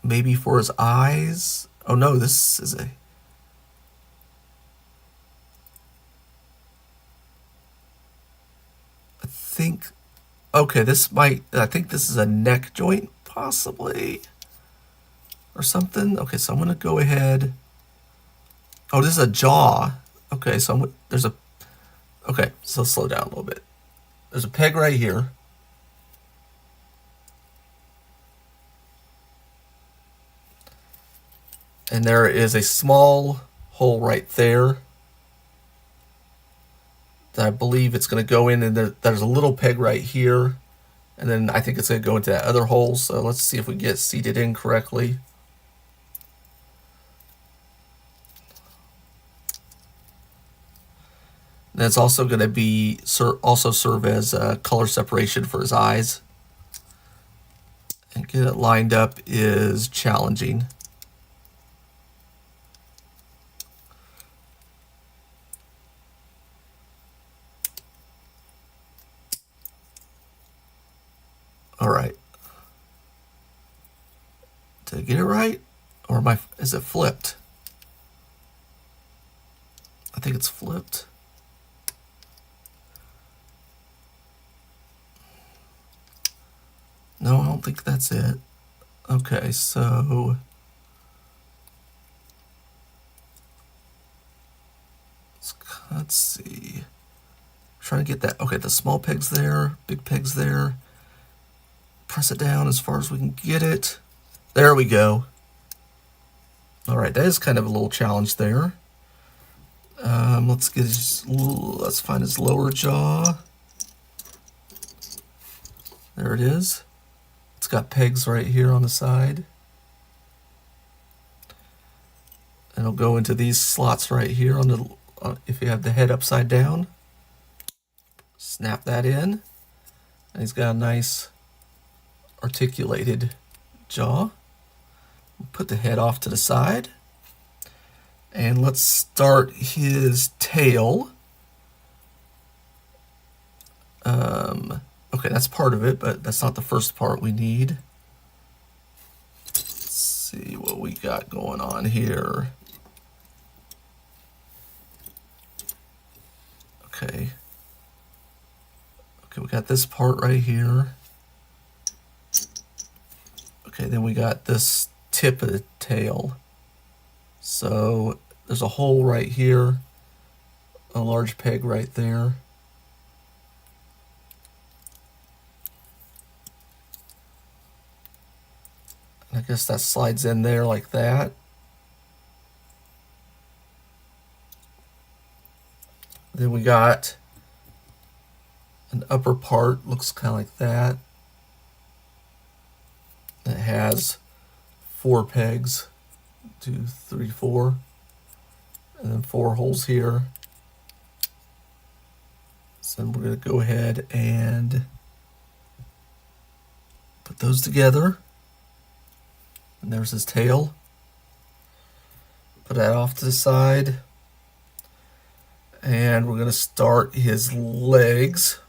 maybe for his eyes. Oh, no, this is a... I think... Okay, this might... I think this is a neck joint, possibly. Or something. Okay, so I'm going to go ahead... Oh, this is a jaw. Okay, so there's a... Okay, so slow down a little bit. There's a peg right here. And there is a small hole right there that I believe it's going to go in, and there's a little peg right here. And then I think it's going to go into that other hole. So let's see if we get seated in correctly. And it's also going to be also serve as color separation for his eyes. And get it lined up is challenging. All right. Did I get it right? Or is it flipped? I think it's flipped. No, I don't think that's it. Okay, so let's see. I'm trying to get that. Okay, the small peg's there, big peg's there. Press it down as far as we can get it. There we go. All right, that is kind of a little challenge there. Let's find his lower jaw. There it is. It's got pegs right here on the side. And it'll go into these slots right here on the if you have the head upside down. Snap that in. And he's got a nice articulated jaw. Put the head off to the side. And let's start his tail. Okay, that's part of it, but that's not the first part we need. Let's see what we got going on here. Okay. Okay, we got this part right here. Okay, then we got this tip of the tail. So there's a hole right here, a large peg right there. I guess that slides in there like that. Then we got an upper part, looks kind of like that. It has 4 pegs, 2, 3, 4, and then 4 holes here. So we're going to go ahead and put those together. And there's his tail. Put that off to the side. And we're going to start his legs.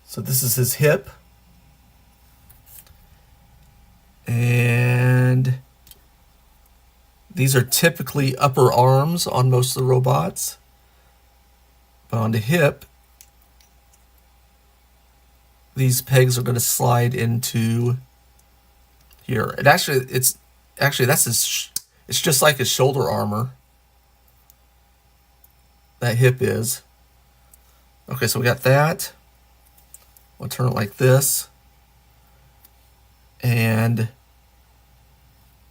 So this is his hip. And these are typically upper arms on most of the robots. But on the hip, these pegs are going to slide into here. It actually, that's his, it's just like his shoulder armor. That hip is. Okay, so we got that. We'll turn it like this. And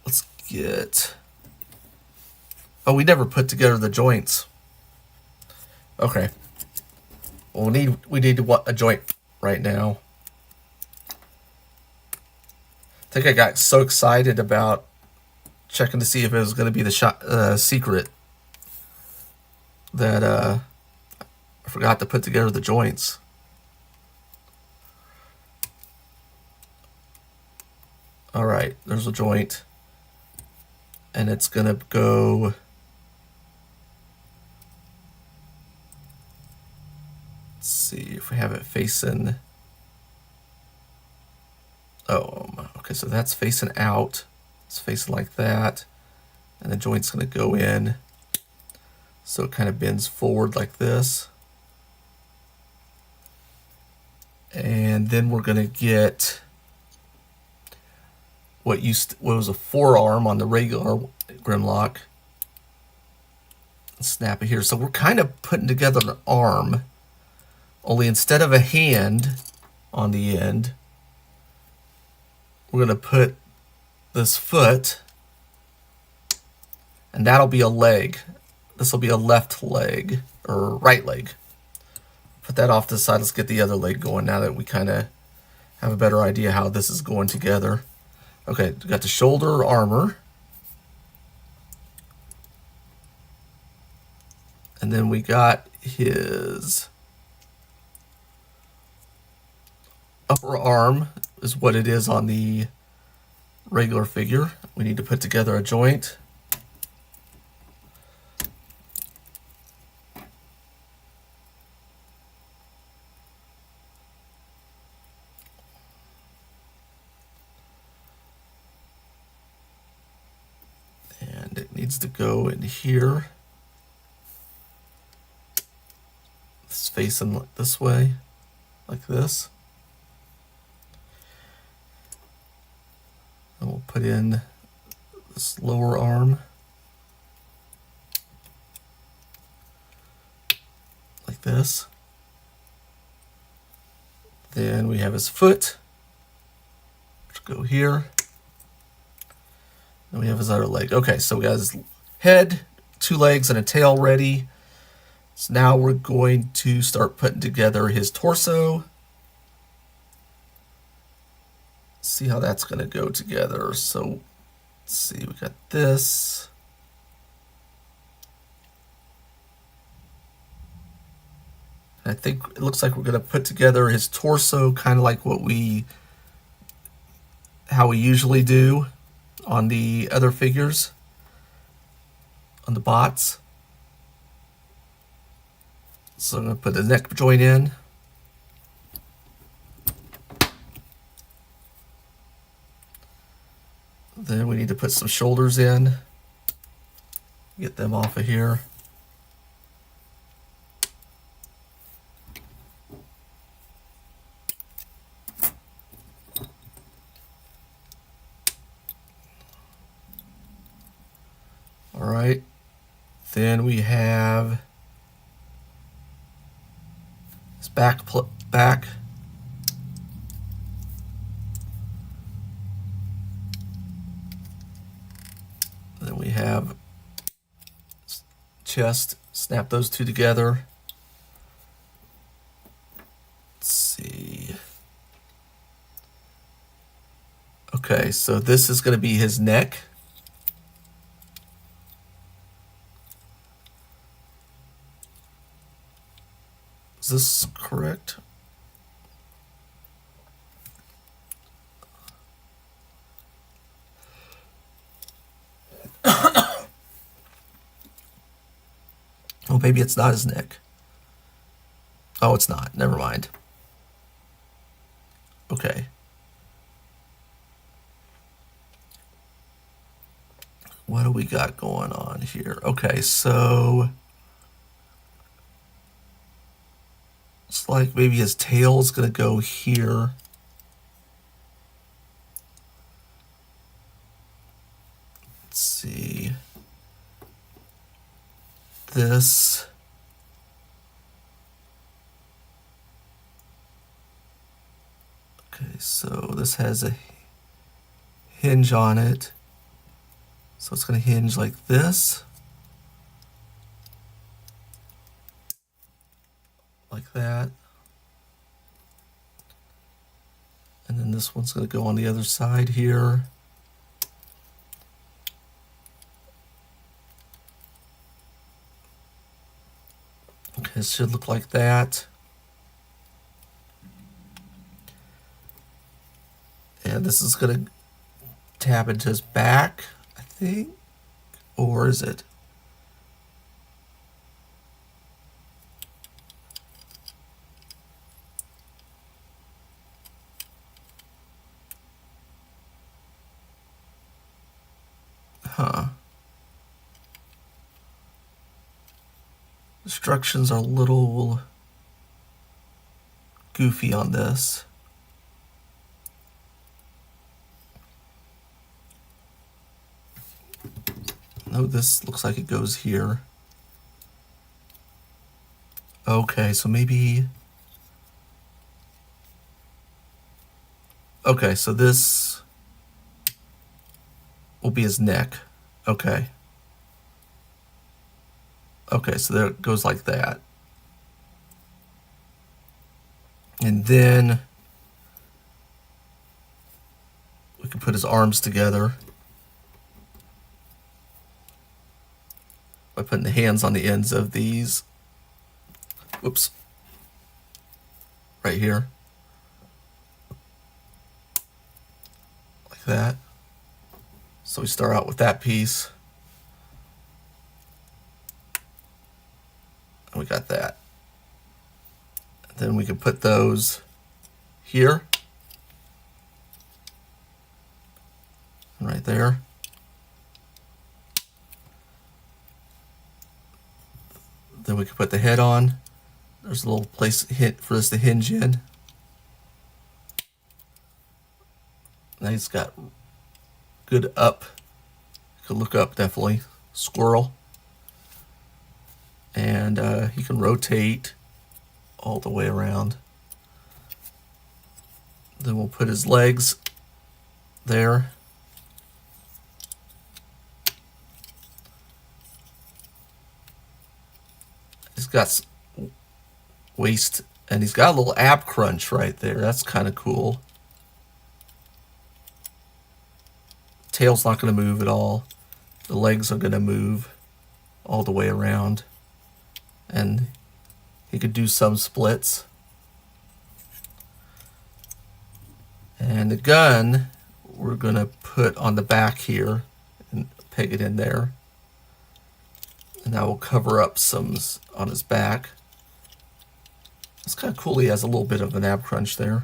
let's get, oh, we never put together the joints. Okay. Well, we need a joint right now. I think I got so excited about checking to see if it was going to be the secret that I forgot to put together the joints. All right, there's a joint, and it's going to go. Let's see if we have it facing. Oh, okay, so that's facing out. It's facing like that. And the joint's going to go in. So it kind of bends forward like this. And then we're going to get what was a forearm on the regular Grimlock. Snap it here. So we're kind of putting together an arm. Only instead of a hand on the end, we're going to put this foot, and that'll be a leg. This will be a left leg, or right leg. Put that off to the side. Let's get the other leg going now that we kind of have a better idea how this is going together. Okay, we got the shoulder armor. And then we got his upper arm is what it is on the regular figure. We need to put together a joint. And it needs to go in here. It's facing this way, like this. And we'll put in this lower arm. Like this. Then we have his foot, which will go here. And we have his other leg. Okay, so we got his head, 2 legs, and a tail ready. So now we're going to start putting together his torso. See how that's going to go together. So let's see, we got this. I think it looks like we're going to put together his torso kind of like how we usually do on the other figures, on the bots. So I'm going to put the neck joint in. Then we need to put some shoulders in. Get them off of here. All right. Then we have his back. Then we have chest. Snap those two together. Let's see. Okay, so this is going to be his neck. Is this correct? Oh, maybe it's not his neck. Oh, it's not. Never mind. Okay. What do we got going on here? Okay, so like maybe his tail's gonna go here. Let's see. This. Okay, so this has a hinge on it. So it's going to hinge like this. Like that. And then this one's going to go on the other side here. Okay, it should look like that. And this is going to tab into his back, I think. Or is it? Huh. Instructions are a little goofy on this. No, this looks like it goes here. Okay, so maybe... Okay, so this will be his neck. Okay. Okay, so there it goes like that. And then we can put his arms together by putting the hands on the ends of these. Whoops. Right here. Like that. So we start out with that piece. And we got that. And then we can put those here. And right there. Then we can put the head on. There's a little place for us to hinge in. Now he's got good up. You can look up, definitely. Squirrel. And he can rotate all the way around. Then we'll put his legs there. He's got waist, and he's got a little ab crunch right there. That's kind of cool. Tail's not going to move at all. The legs are going to move all the way around. And he could do some splits. And the gun, we're going to put on the back here and peg it in there. And that will cover up some on his back. It's kind of cool. He has a little bit of an ab crunch there.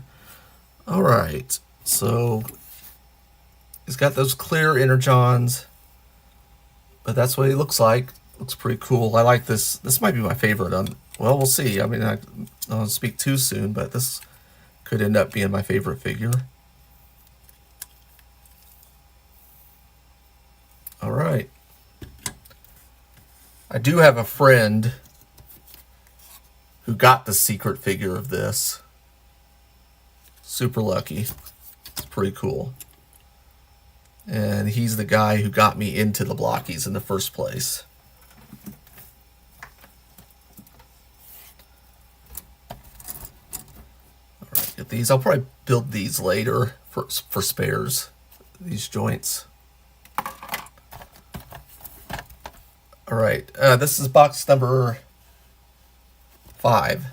All right. So he's got those clear inner johns. But that's what he looks like. Looks pretty cool. I like this. This might be my favorite. Well, we'll see. I mean, I don't speak too soon, but this could end up being my favorite figure. All right. I do have a friend who got the secret figure of this. Super lucky. It's pretty cool. And he's the guy who got me into the Blokees in the first place. All right, get these. I'll probably build these later for spares, these joints. All right, this is box number 5.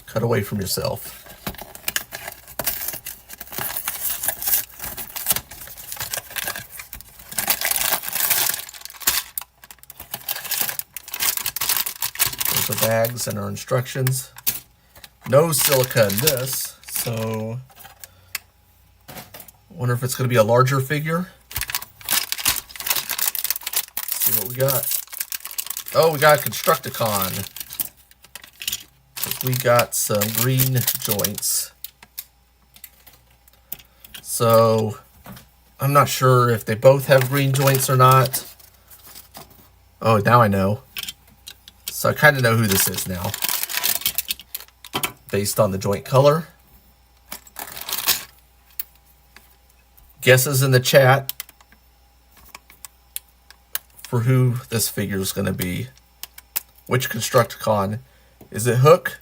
Cut away from yourself. There's the bags and our instructions. No silica in this, so wonder if it's going to be a larger figure. See what What we got? Oh, we got a Constructicon. We got some green joints. So I'm not sure if they both have green joints or not. Oh, now I know. So I kind of know who this is now, based on the joint color. Guesses in the chat for who this figure is going to be. Which Constructicon? Is it Hook?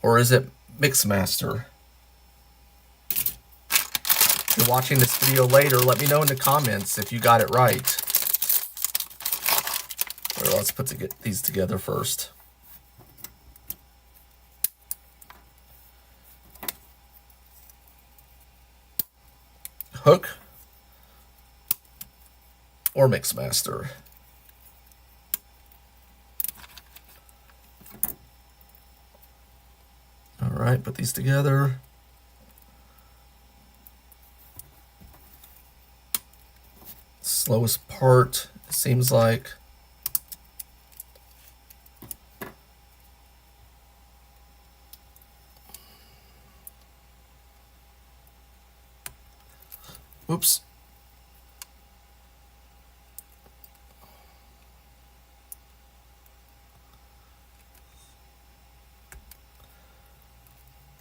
Or is it Mixmaster? If you're watching this video later, let me know in the comments if you got it right. Or let's put these together first. Hook or Mixmaster? All right, put these together. Slowest part, it seems like. Oops.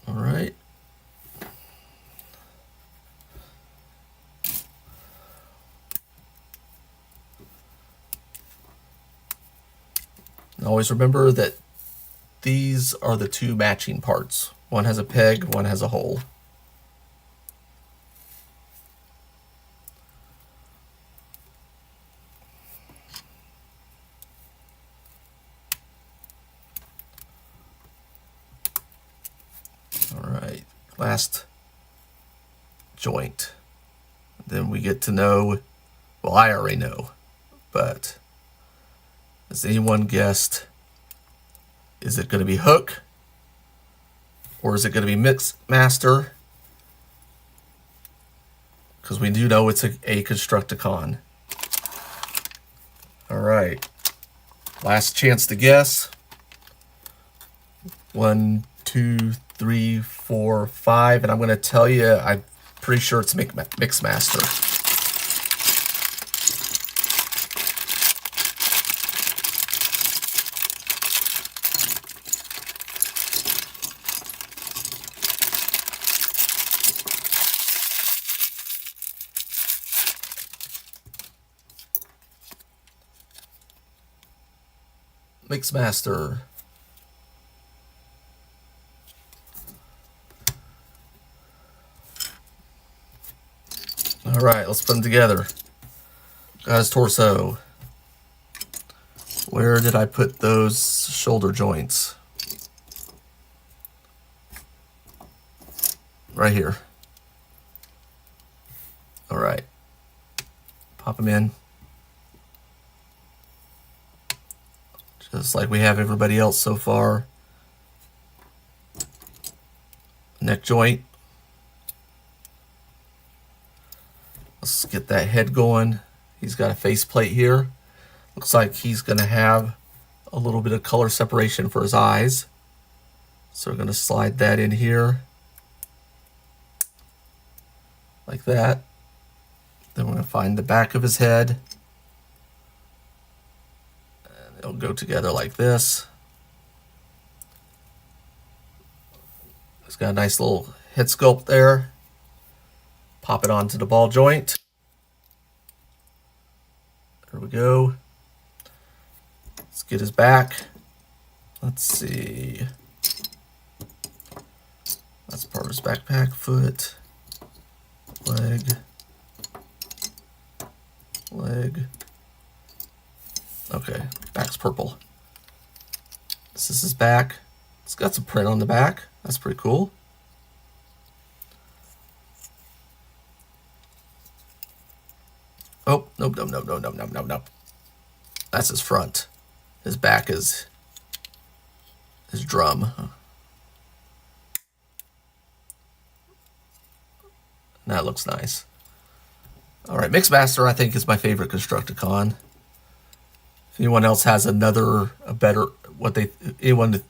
All right. And always remember that these are the two matching parts. One has a peg, one has a hole. All right, last joint. Then we get to know, well, I already know, but has anyone guessed, is it going to be Hook or is it going to be Mixmaster? Because we do know it's a Constructicon. All right, last chance to guess. 1, 2, 3, 4, 5, and I'm going to tell you, I'm pretty sure it's Mixmaster. Mixmaster. All right, let's put them together. Got his torso. Where did I put those shoulder joints? Right here. All right. Pop them in. Just like we have everybody else so far. Neck joint. Let's get that head going. He's got a face plate here. Looks like he's going to have a little bit of color separation for his eyes. So we're going to slide that in here. Like that. Then we're going to find the back of his head. And it'll go together like this. He's got a nice little head sculpt there. Pop it onto the ball joint. There we go. Let's get his back. Let's see. That's part of his backpack. Foot. Leg. Leg. Okay, back's purple. This is his back. It's got some print on the back. That's pretty cool. Oh, nope, nope, nope, nope, nope, nope, nope, nope. That's his front. His back is his drum. That looks nice. All right, Mixmaster I think is my favorite Constructicon. If anyone else has anyone that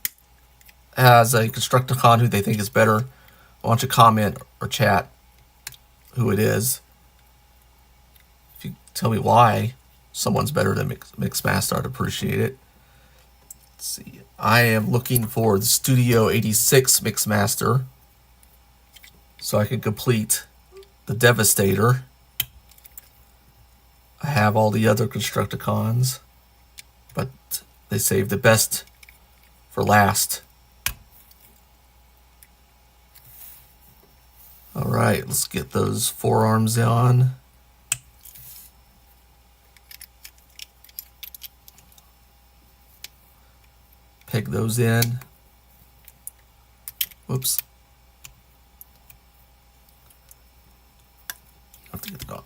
has a Constructicon who they think is better, why don't you comment or chat who it is. If you tell me why someone's better than Mixmaster, I'd appreciate it. Let's see. I am looking for the Studio 86 Mixmaster so I can complete the Devastator. I have all the other Constructicons, but they saved the best for last. All right, let's get those forearms on. Peg those in. Whoops. Have to get it on.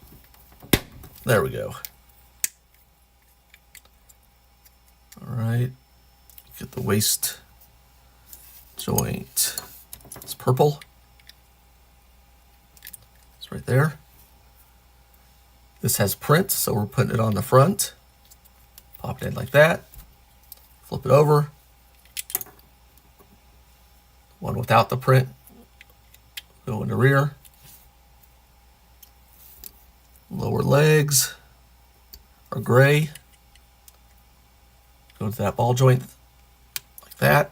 There we go. All right. Get the waist joint. It's purple. It's right there. This has print, so we're putting it on the front. Pop it in like that. Flip it over. One without the print. Go in the rear. Lower legs are gray. Go to that ball joint like that.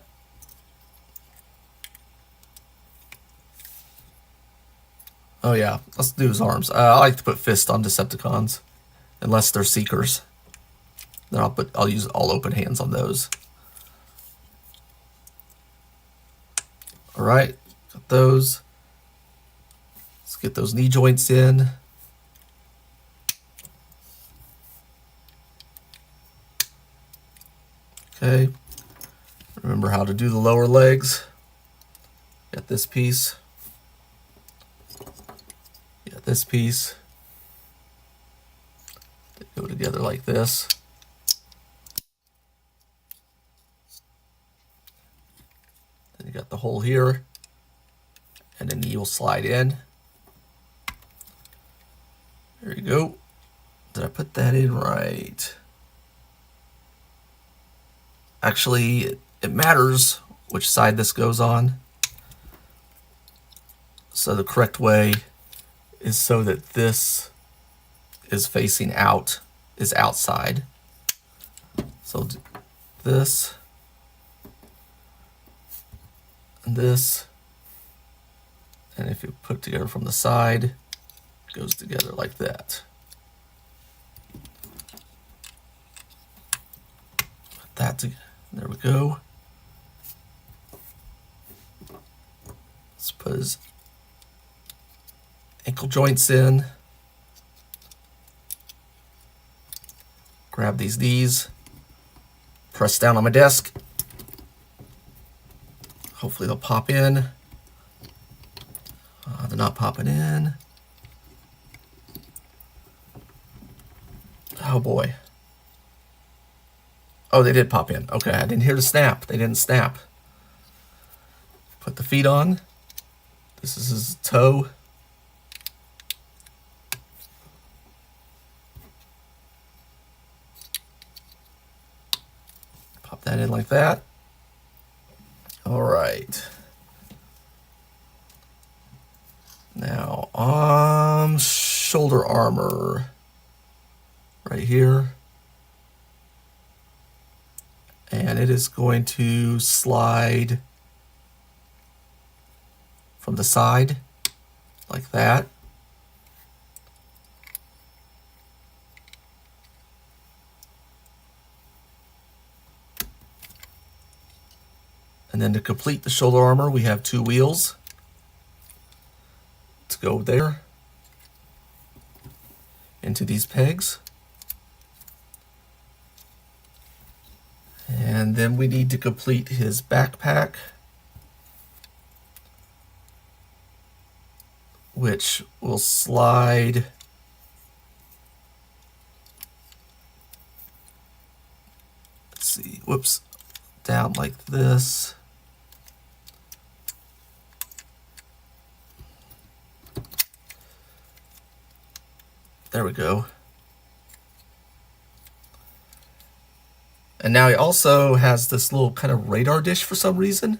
Oh yeah, let's do his arms. I like to put fist on Decepticons, unless they're Seekers. Then I'll use all open hands on those. All right, got those. Let's get those knee joints in. Okay, remember how to do the lower legs. Got this piece. Got this piece. They go together like this. Then you got the hole here, and the knee will slide in. There you go. Did I put that in right? Actually, it matters which side this goes on. So the correct way is so that this is facing out, is outside. So this and this, and if you put it together from the side, it goes together like that. Put that together. There we go. Let's put his ankle joints in. Grab these knees. Press down on my desk. Hopefully they'll pop in. They're not popping in. Oh boy. Oh, they did pop in. Okay, I didn't hear the snap. They didn't snap. Put the feet on. This is his toe. Pop that in like that. All right. Now, shoulder armor right here. And it is going to slide from the side like that. And then to complete the shoulder armor, we have two wheels to go there into these pegs. And then we need to complete his backpack, which will slide whoops, down like this. There we go. And now he also has this little kind of radar dish for some reason.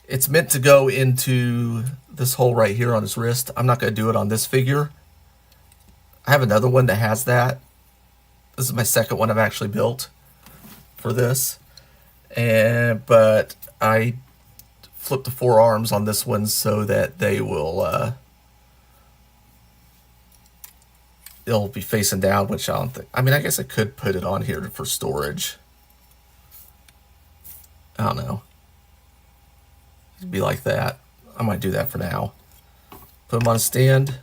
It's meant to go into this hole right here on his wrist. I'm not going to do it on this figure. I have another one that has that. This is my second one I've actually built for this. But I flipped the forearms on this one so that they will they'll be facing down, which I don't think. I mean, I guess I could put it on here for storage. I don't know. It'd be like that. I might do that for now. Put them on a stand.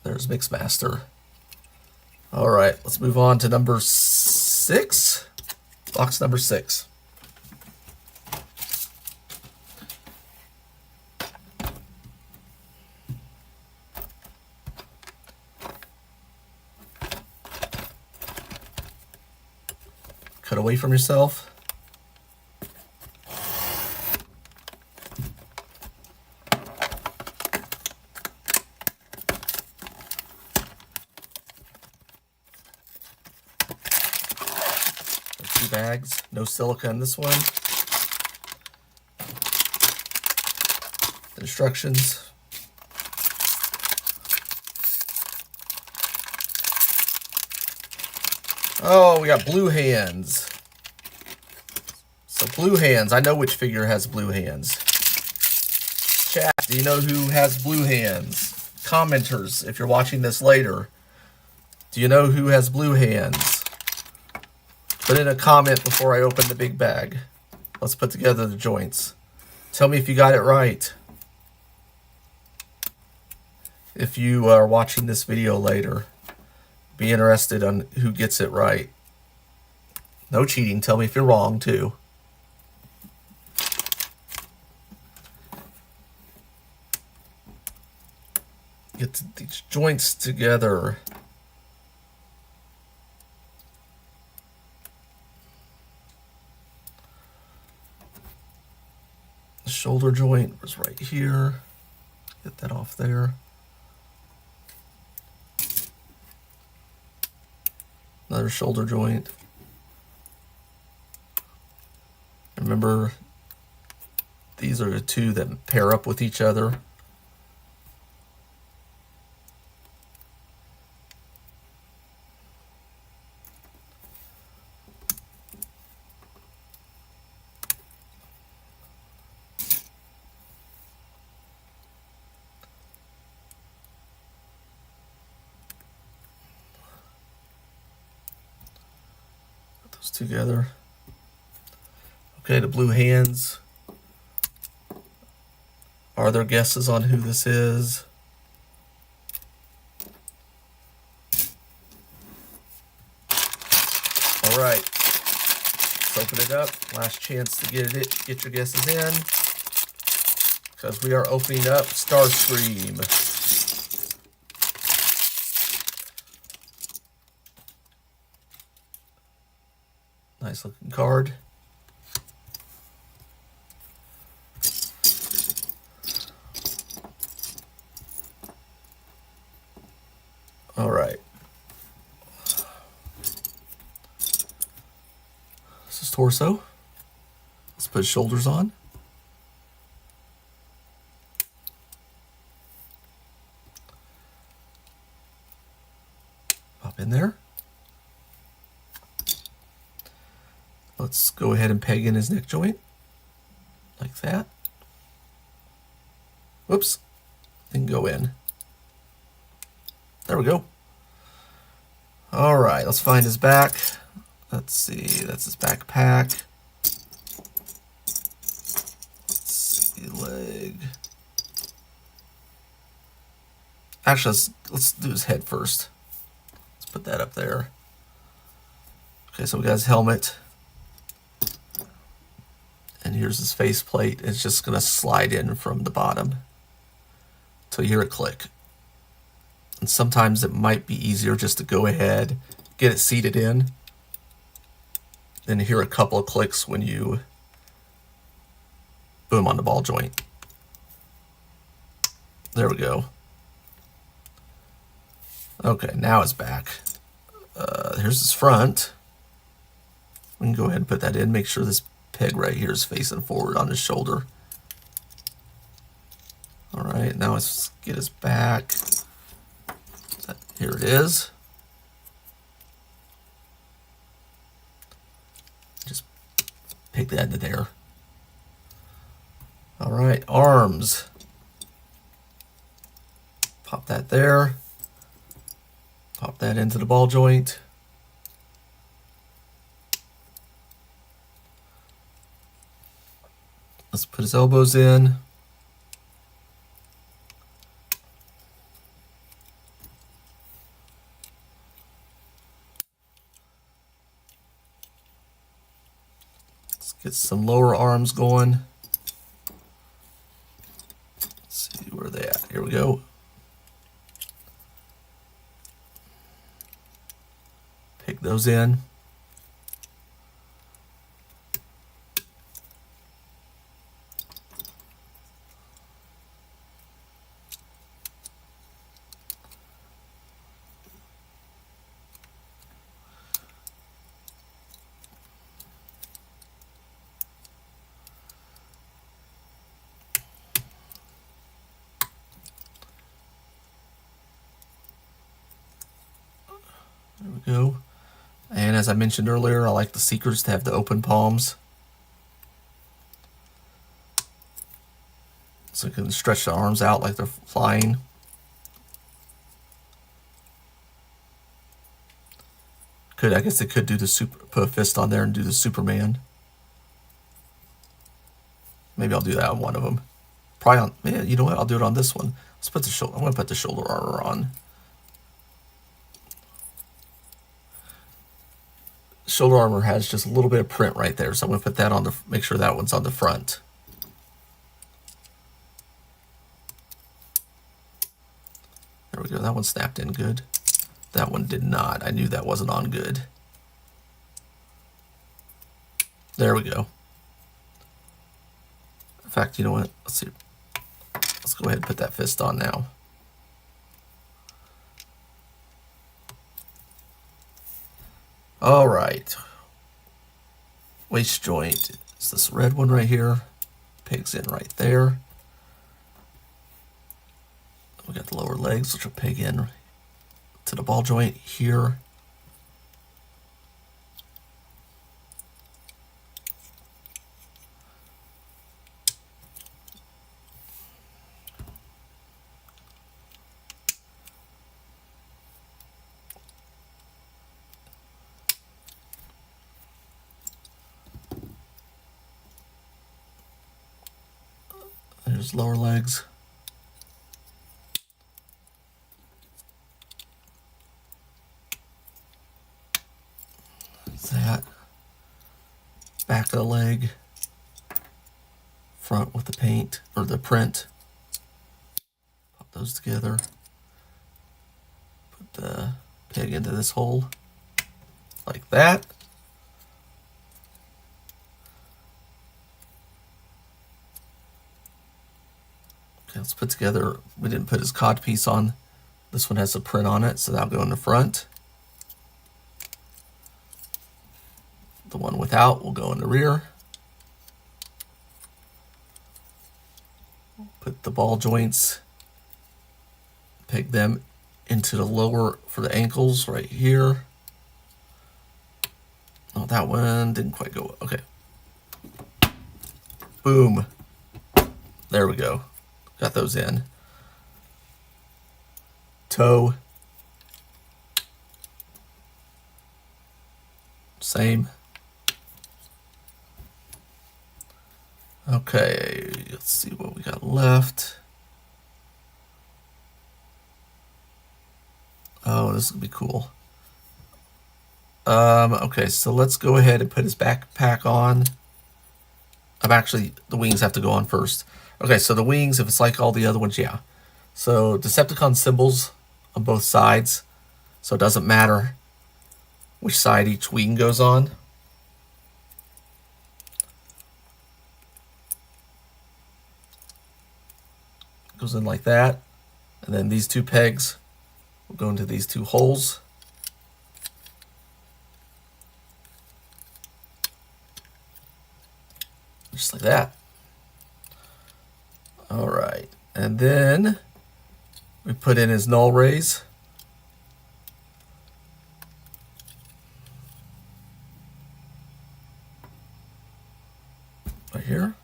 There's Mixmaster. All right, let's move on to number 6. Box number 6. Cut away from yourself. Two bags, no silica in this one. Instructions. Oh, we got blue hands. So blue hands, I know which figure has blue hands. Chat, do you know who has blue hands? Commenters, if you're watching this later, do you know who has blue hands? Put in a comment before I open the big bag. Let's put together the joints. Tell me if you got it right. If you are watching this video later, be interested on who gets it right. No cheating. Tell me if you're wrong, too. Get these joints together. The shoulder joint was right here. Get that off there. Another shoulder joint. Remember, these are the two that pair up with each other. Together. Okay, the blue hands. Are there guesses on who this is? All right, let's open it up. Last chance to get your guesses in, because we are opening up Starscream. Nice looking card. All right. This is torso. Let's put shoulders on. Pop in there. Let's go ahead and peg in his neck joint, like that. Whoops, didn't go in. There we go. All right, let's find his back. Let's see, that's his backpack. Let's see, leg. Actually, let's do his head first. Let's put that up there. Okay, so we got his helmet. And here's his faceplate. It's just going to slide in from the bottom till you hear it click. And sometimes it might be easier just to go ahead, get it seated in, then hear a couple of clicks when you boom on the ball joint. There we go. Okay, now it's back. Here's his front. We can go ahead and put that in. Make sure this peg right here is facing forward on his shoulder. All right, now let's get his back. Here it is. Just peg that into there. All right, arms. Pop that there. Pop that into the ball joint. Let's put his elbows in. Let's get some lower arms going. Let's see where they at. Here we go. Pick those in. There we go. And as I mentioned earlier, I like the Seekers to have the open palms. So you can stretch the arms out like they're flying. I guess they could do the put a fist on there and do the Superman. Maybe I'll do that on one of them. Probably on, yeah, you know what? I'll do it on this one. Let's put the shoulder. I'm going to put the shoulder armor on. Shoulder armor has just a little bit of print right there, so I'm going to put that on the. Make sure that one's on the front. There we go. That one snapped in good. That one did not. I knew that wasn't on good. There we go. In fact, you know what? Let's see. Let's go ahead and put that fist on now. All right. Waist joint is this red one right here. Pegs in right there. We got the lower legs, which will peg in to the ball joint here. There's lower legs. That. Back of the leg. Front with the paint, or the print. Pop those together. Put the peg into this hole. Like that. Okay, let's put together, we didn't put his cod piece on. This one has a print on it, so that'll go in the front. The one without will go in the rear. Put the ball joints, peg them into the lower for the ankles right here. Oh, that one didn't quite go. Okay. Boom. There we go. Got those in. Toe. Same. Okay, let's see what we got left. Oh, this will be cool. Okay, so let's go ahead and put his backpack on. The wings have to go on first. Okay, so the wings, if it's like all the other ones, yeah. So Decepticon symbols on both sides. So it doesn't matter which side each wing goes on. Goes in like that. And then these two pegs will go into these two holes. Just like that. All right. And then we put in his null rays. Right here.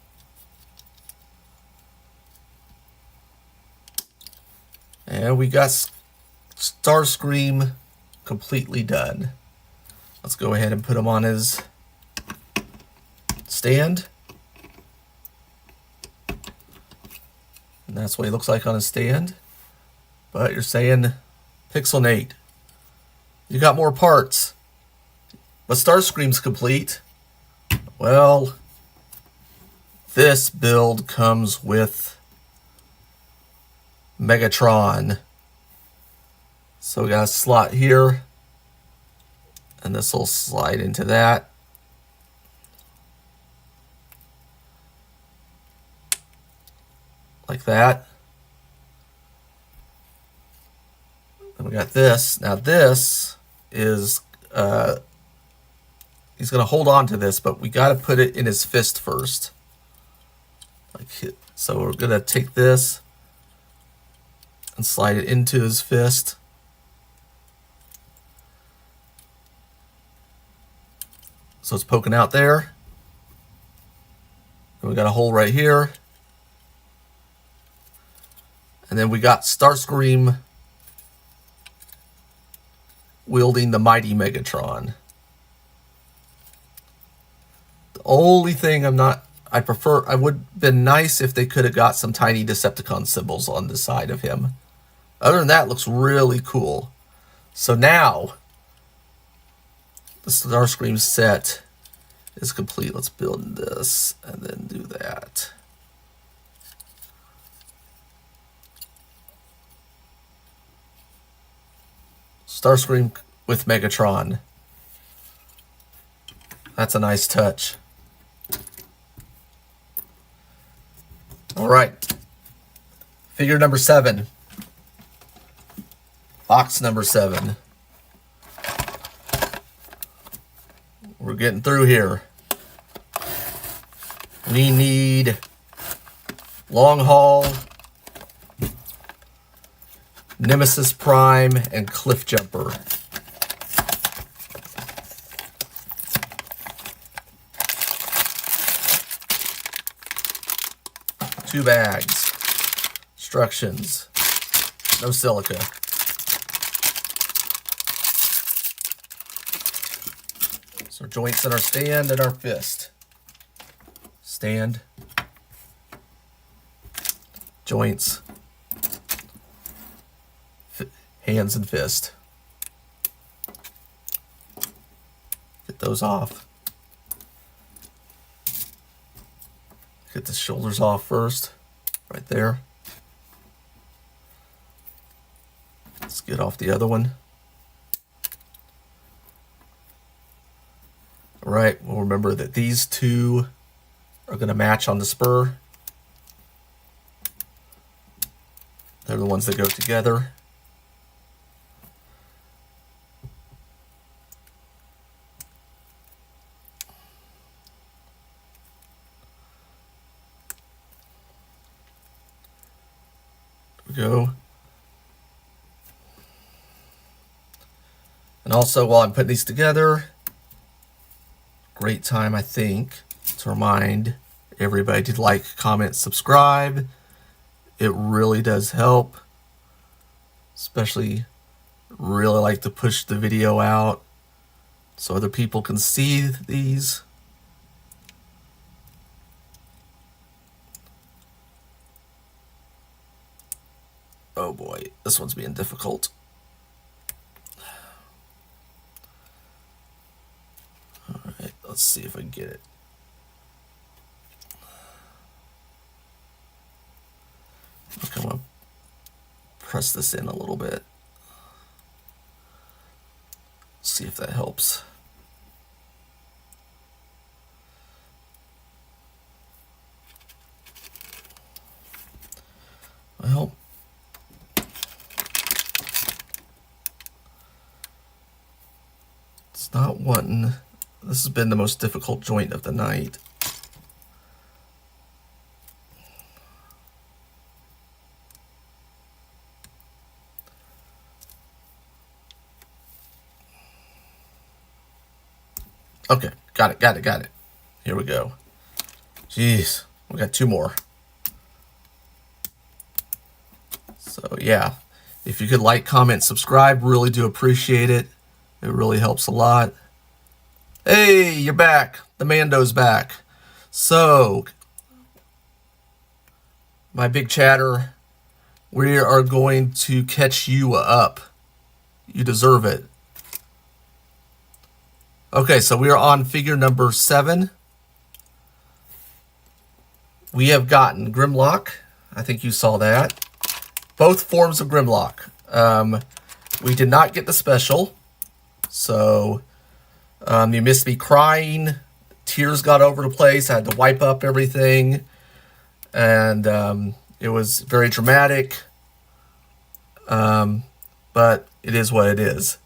And we got Starscream completely done. Let's go ahead and put him on his stand. And that's what he looks like on his stand. But you're saying, Pixelnate, you got more parts, but Starscream's complete. Well, this build comes with Megatron. So we got a slot here, and this will slide into that. Like that. And we got this. Now this is, he's going to hold on to this, but we got to put it in his fist first. So we're going to take this and slide it into his fist. So it's poking out there. And we got a hole right here. And then we got Starscream wielding the mighty Megatron. The only thing I would have been nice if they could have got some tiny Decepticon symbols on the side of him. Other than that, it looks really cool. So now, the Starscream set is complete. Let's build this and then do that. Starscream with Megatron. That's a nice touch. All right. Figure number 7. Box number 7. We're getting through here. We need Long Haul, Nemesis Prime, and Cliff Jumper. Two bags. Instructions. No silica. So joints in our stand and our fist. Stand. Joints. Hands and fist. Get those off. Get the shoulders off first. Right there. Let's get off the other one. All right, we'll remember that these two are going to match on the spur. They're the ones that go together. Go. And also, while I'm putting these together, great time, I think, to remind everybody to like, comment, subscribe. It really does help. Especially, really like to push the video out so other people can see these. Oh boy, this one's being difficult. Alright, let's see if I can get it. I think I'm going to press this in a little bit. See if that helps. It's not wanting. This has been the most difficult joint of the night. Okay, got it. Here we go. Jeez, we got 2 more. So yeah, if you could like, comment, subscribe, really do appreciate it. It really helps a lot. Hey, you're back. The Mando's back. So, my big chatter, we are going to catch you up. You deserve it. Okay, so we are on figure number 7. We have gotten Grimlock. I think you saw that. Both forms of Grimlock. We did not get the special. So, you missed me crying. Tears got over the place. I had to wipe up everything. And it was very dramatic. But it is what it is.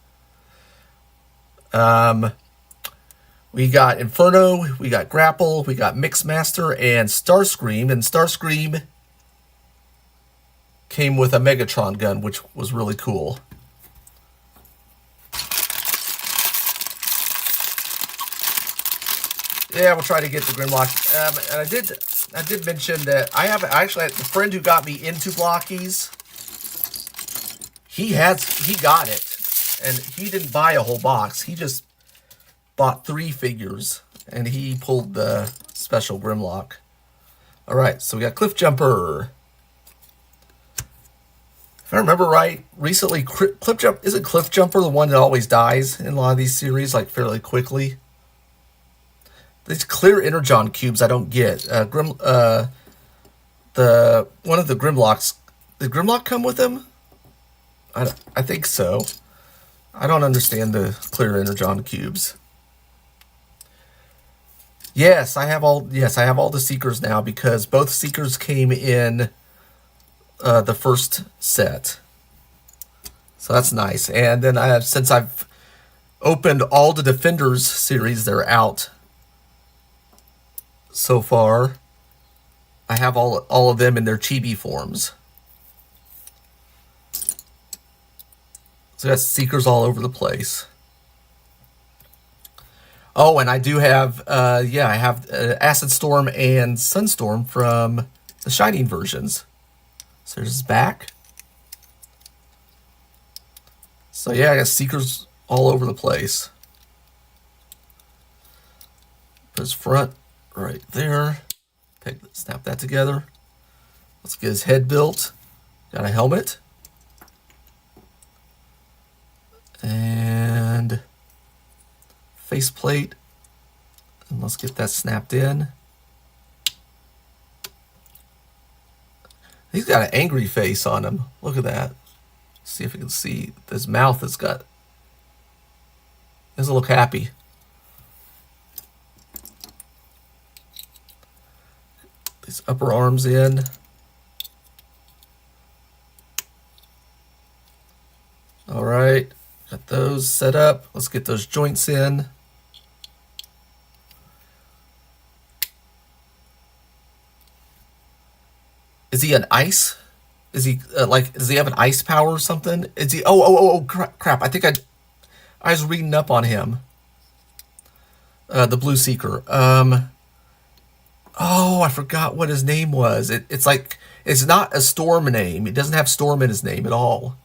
We got Inferno, we got Grapple, we got Mixmaster, and Starscream. And Starscream came with a Megatron gun, which was really cool. Yeah, we'll try to get the Grimlock. And I did mention that I actually had the friend who got me into Blokees. He got it, and he didn't buy a whole box. He just bought 3 figures, and he pulled the special Grimlock. All right, so we got Cliff Jumper. If I remember right, recently isn't Cliff Jumper the one that always dies in a lot of these series, like fairly quickly? These clear Energon cubes I don't get. One of the Grimlocks. Did Grimlock come with them? I think so. I don't understand the clear Energon cubes. Yes, I have all the Seekers now because both Seekers came in the first set. So that's nice. And then since I've opened all the Defenders series, they're out so far. I have all of them in their chibi forms. So that's Seekers all over the place. Oh, and I do have, I have Acid Storm and Sunstorm from the Shining versions. So there's his back. So yeah, I got Seekers all over the place. Put his front right there. Snap that together. Let's get his head built. Got a helmet. And faceplate. And let's get that snapped in. He's got an angry face on him. Look at that. See if we can see his mouth has got. He doesn't look happy. These upper arms in. All right. Got those set up. Let's get those joints in. Is he an ice? Is he does he have an ice power or something? Is he? Oh, crap. I think I was reading up on him. The Blue Seeker. Oh, I forgot what his name was. It's like, it's not a Storm name. It doesn't have Storm in his name at all.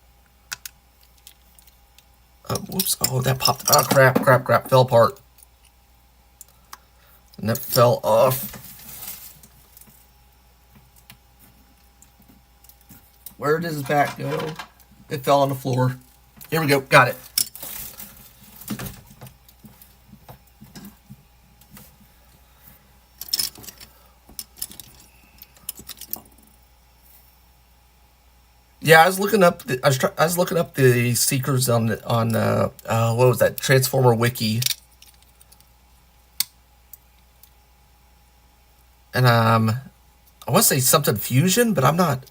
Whoops. Oh, that popped. Oh, crap. Fell apart. And that fell off. Where did his back go? It fell on the floor. Here we go. Got it. Yeah, I was looking up. I was looking up the Seekers on what was that, Transformer Wiki, and I want to say something Fusion, but I'm not.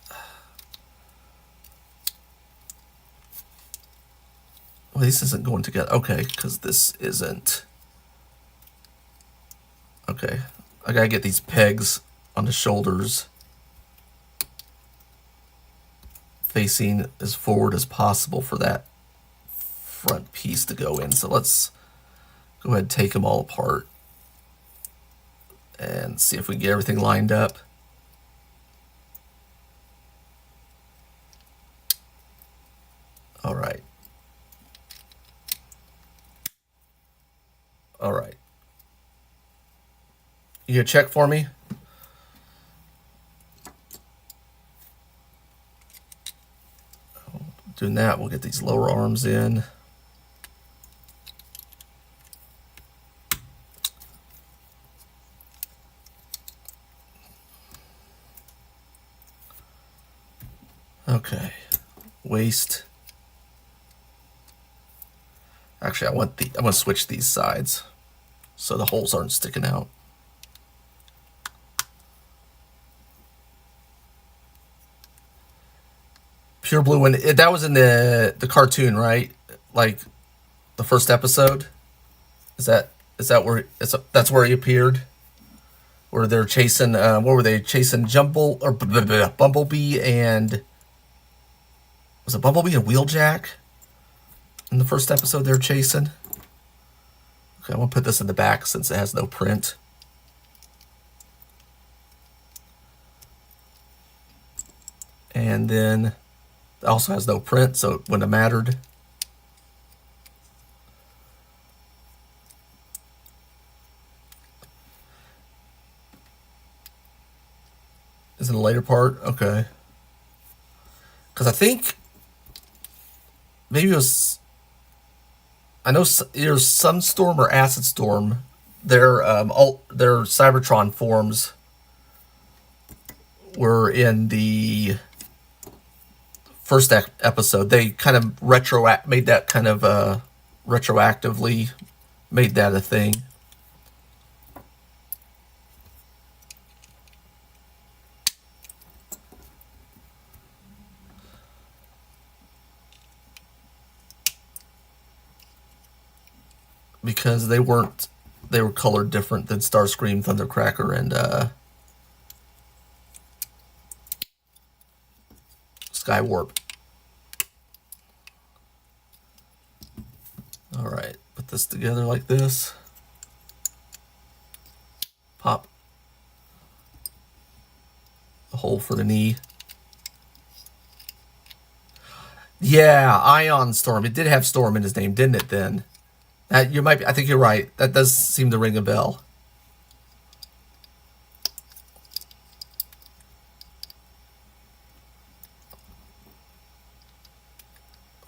Well, this isn't going together. Okay, because this isn't. Okay, I gotta get these pegs on the shoulders facing as forward as possible for that front piece to go in. So let's go ahead and take them all apart and see if we can get everything lined up. All right. All right. You gonna check for me? Doing that, we'll get these lower arms in. Okay, waist. Actually, I want to switch these sides so the holes aren't sticking out. Pure blue, when that was in the cartoon, right? Like the first episode. Is that where that's where he appeared? Where they're chasing what were they chasing? Bumblebee and was it Bumblebee and Wheeljack? In the first episode they're chasing. Okay, I'm gonna put this in the back since it has no print. And then it also has no print, so it wouldn't have mattered. Is it the later part? Okay. Because I think maybe it was. I know either Sunstorm or Acid Storm. Their Cybertron forms were in the first episode. They kind of made that kind of retroactively made that a thing. Because they were colored different than Starscream, Thundercracker, and Skywarp. All right, put this together like this. Pop the hole for the knee. Yeah, Ion Storm. It did have Storm in his name, didn't it? Then you might. I think you're right. That does seem to ring a bell.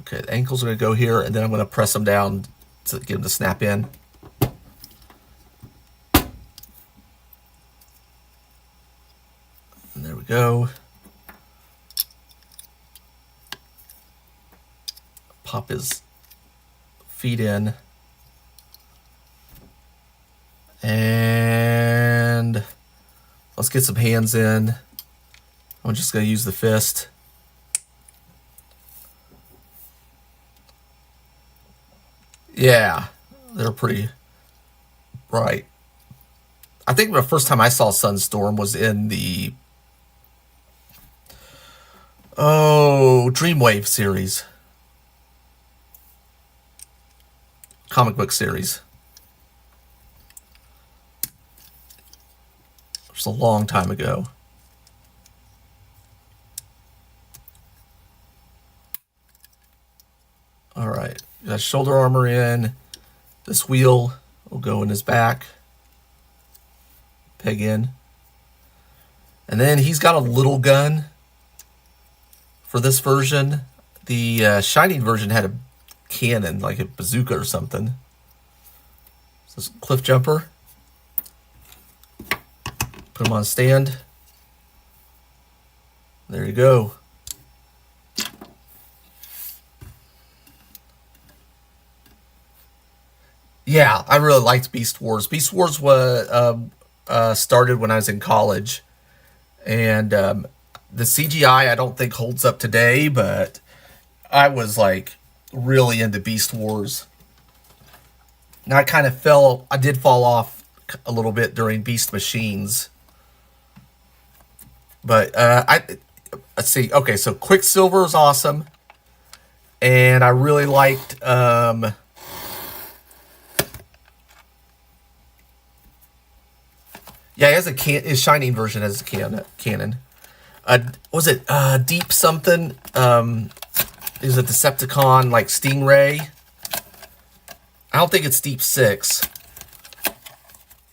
Okay, the ankles are going to go here, and then I'm going to press them down to get them to snap in. And there we go. Pop his feet in. And let's get some hands in. I'm just going to use the fist. Yeah, they're pretty bright. I think the first time I saw Sunstorm was in the Dreamwave series. Comic book series. Just a long time ago. All right, got shoulder armor in. This wheel will go in his back. Peg in. And then he's got a little gun for this version. The Shining version had a cannon, like a bazooka or something. So this cliff jumper. Put him on stand. There you go. Yeah, I really liked Beast Wars. Beast Wars was started when I was in college, and the CGI I don't think holds up today, but I was like really into Beast Wars. Now I did fall off a little bit during Beast Machines. But let's see. Okay, so Quicksilver is awesome. And I really liked yeah, his Shining version has a cannon. Was it Deep something? Is a Decepticon like Stingray? I don't think it's Deep 6.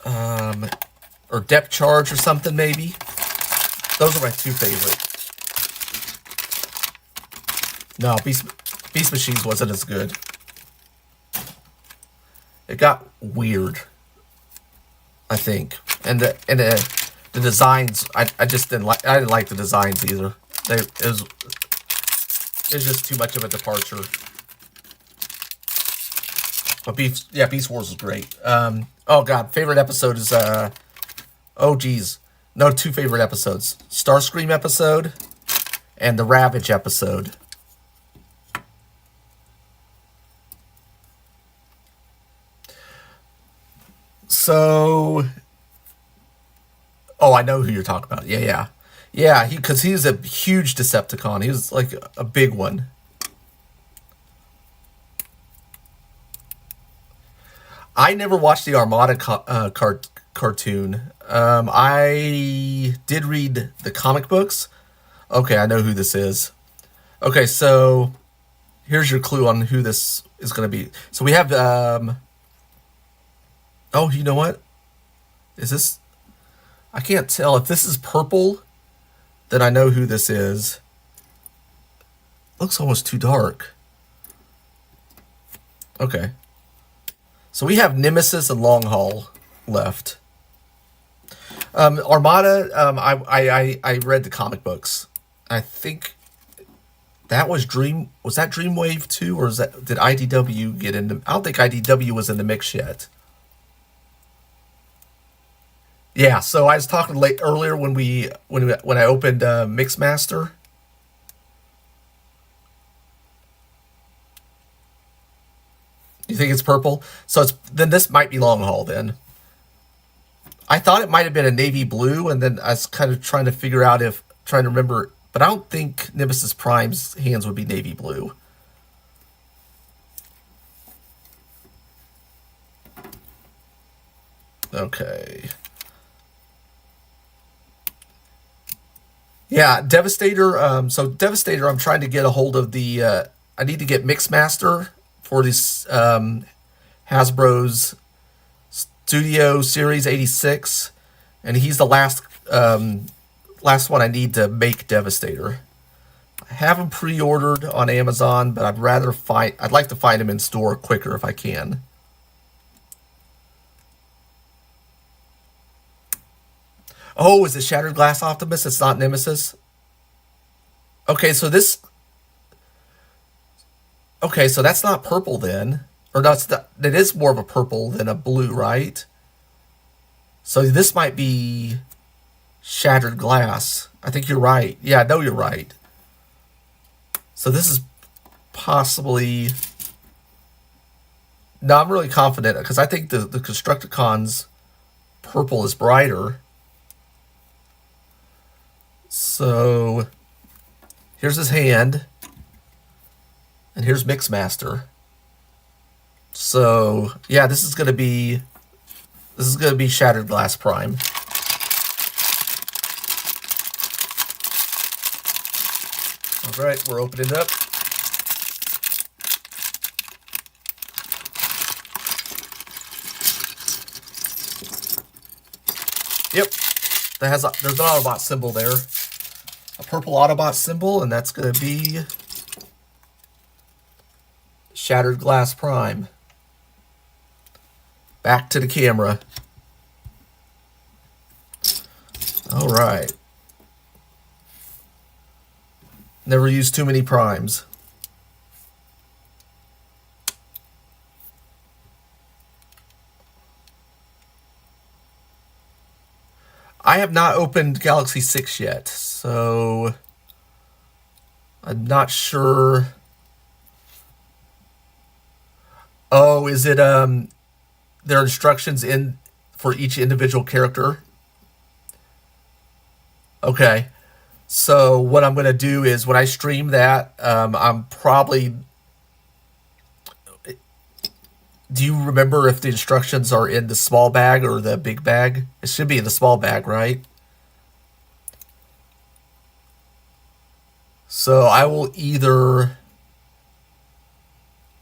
Or Depth Charge or something maybe. Those are my two favorites. No, Beast Machines wasn't as good. It got weird, I think, and the designs. I just didn't like. I didn't like the designs either. It was just too much of a departure. But Beast Wars is great. Oh god, favorite episode is oh geez, no, two favorite episodes: Starscream episode and the Ravage episode. So, oh, I know who you're talking about. Yeah. Because he's a huge Decepticon. He was like a big one. I never watched the Armada cartoon. I did read the comic books. Okay, I know who this is. Okay, so here's your clue on who this is going to be. So we have oh, you know what? Is this... I can't tell. If this is purple, then I know who this is. Looks almost too dark. Okay. So we have Nemesis and Long Haul left. Armada, I read the comic books. I think that was Was that Dreamwave 2, or did IDW get into... I don't think IDW was in the mix yet. Yeah, so I was talking earlier when I opened Mixmaster. You think it's purple? So then this might be Long Haul then. I thought it might have been a navy blue, and then I was kind of trying to remember, but I don't think Nemesis Prime's hands would be navy blue. Okay. Yeah, Devastator. So Devastator, I'm trying to get a hold of the... I need to get Mixmaster for this Hasbro's Studio Series 86. And he's the last one I need to make Devastator. I have him pre-ordered on Amazon, but I'd like to find him in store quicker if I can. Oh, is it Shattered Glass Optimus? It's not Nemesis? Okay, so this... Okay, so that's not purple then. Or no, it is more of a purple than a blue, right? So this might be Shattered Glass. I think you're right. Yeah, I know you're right. So this is possibly... No, I'm really confident, because I think the Constructicons purple is brighter. So here's his hand, and here's Mixmaster. So yeah, this is gonna be Shattered Glass Prime. All right, we're opening it up. Yep, there's an Autobot symbol there. A purple Autobot symbol, and that's going to be Shattered Glass Prime. Back to the camera. All right. Never used too many primes. I have not opened Galaxy 6 yet, so I'm not sure So is it there are instructions in for each individual character? Okay. So what I'm going to do is when I stream that, I'm probably. Do you remember if the instructions are in the small bag or the big bag? It should be in the small bag, right? So I will either,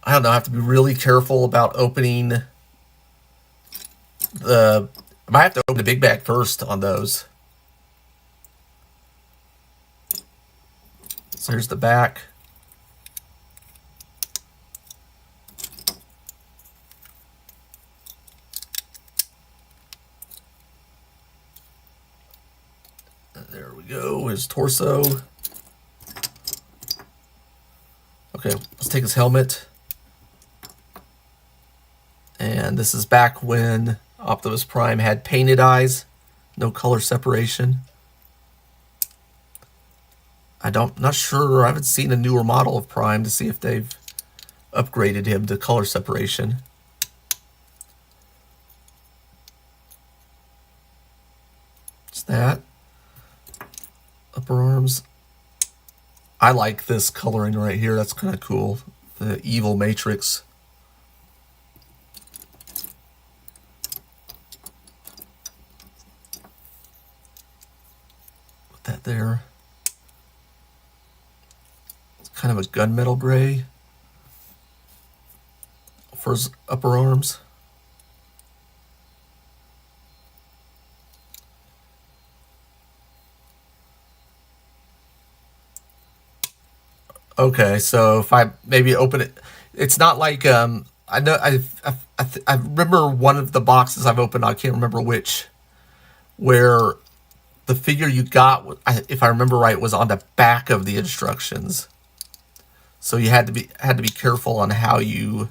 I don't know, I have to be really careful about opening the, I might have to open the big bag first on those. So here's the back. There we go, his torso. Okay, let's take his helmet. And this is back when Optimus Prime had painted eyes, no color separation. Not sure, I haven't seen a newer model of Prime to see if they've upgraded him to color separation. It's that. Upper arms. I like this coloring right here, that's kind of cool. The evil matrix. Put that there. Kind of a gunmetal gray for his upper arms. Okay, so if I maybe open it, it's not like I know I remember one of the boxes I've opened. I can't remember which, where the figure you got, if I remember right, was on the back of the instructions. So you had to be careful on how you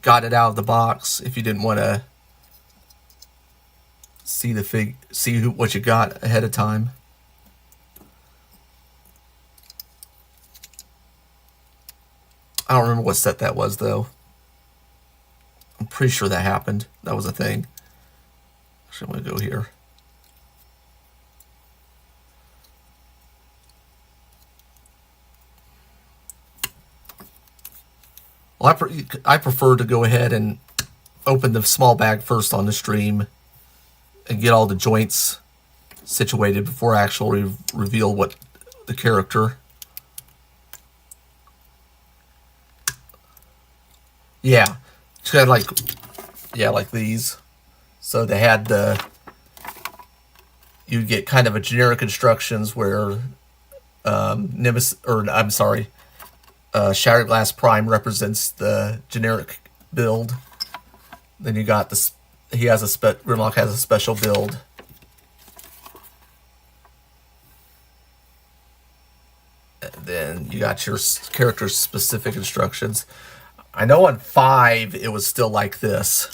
got it out of the box if you didn't want to see what you got ahead of time. I don't remember what set that was though. I'm pretty sure that happened. That was a thing. Actually, I'm gonna go here. Well, I prefer to go ahead and open the small bag first on the stream and get all the joints situated before I actually reveal what the character. Yeah, it's kind of like these. So they had you'd get kind of a generic instructions where Shattered Glass Prime represents the generic build. Then you got this. Grimlock has a special build. And then you got your character specific instructions. I know on 5 it was still like this,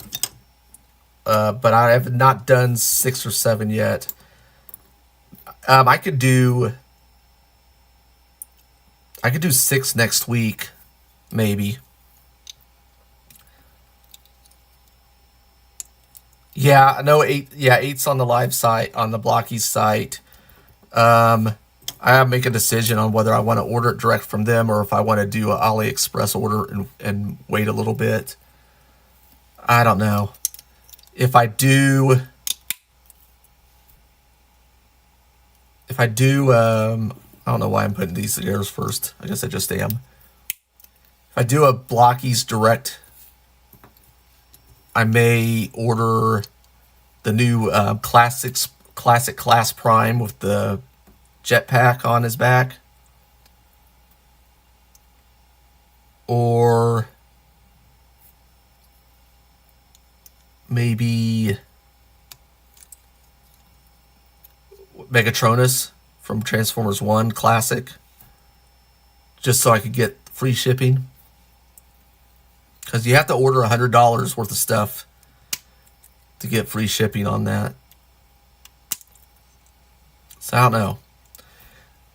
but I have not done 6 or 7 yet. I could do 6 next week, maybe. Yeah, I know 8. Yeah, 8's on the live site, on the Blokees site. I have to make a decision on whether I want to order it direct from them or if I want to do an AliExpress order and wait a little bit. I don't know. If I do, I don't know why I'm putting these together first. I guess I just am. If I do a Blokees direct, I may order the new classic class Prime with the jetpack on his back, or maybe Megatronus from Transformers 1 Classic, just so I could get free shipping. Because you have to order $100 worth of stuff to get free shipping on that. So I don't know.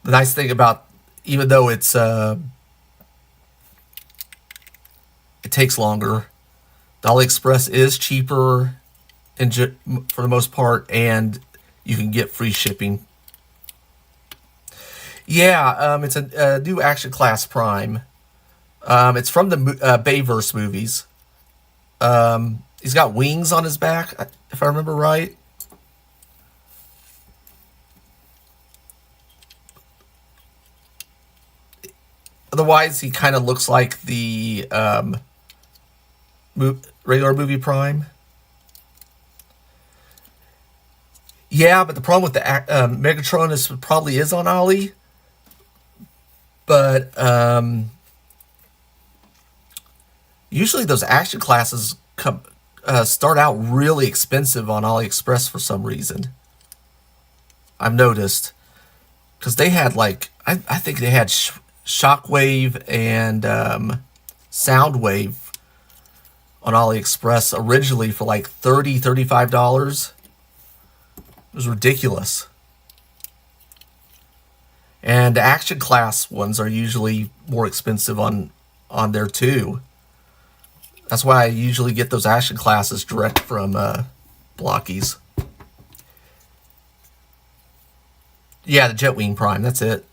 The nice thing about, even though it's takes longer. The AliExpress is cheaper for the most part, and you can get free shipping. Yeah, it's a new Action Class Prime. It's from the Bayverse movies. He's got wings on his back, if I remember right. Otherwise, he kind of looks like the regular movie Prime. Yeah, but the problem with the Megatron is probably is on Ollie. But usually those action classes start out really expensive on AliExpress for some reason. I've noticed. Because they had like, I think they had Shockwave and Soundwave on AliExpress originally for like $30, $35. It was ridiculous. And action class ones are usually more expensive on there too. That's why I usually get those action classes direct from Blokees. Yeah, the Jetwing Prime, that's it.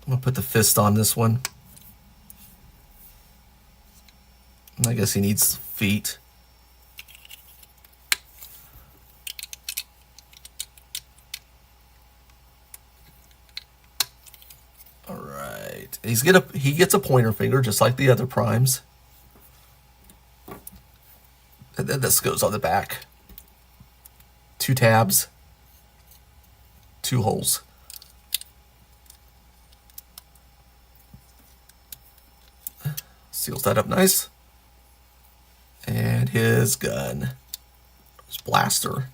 I'm going to put the fist on this one. I guess he needs feet. Alright. He gets a pointer finger just like the other primes. And then this goes on the back. 2 tabs. 2 holes. Seals that up nice. And his gun. His blaster.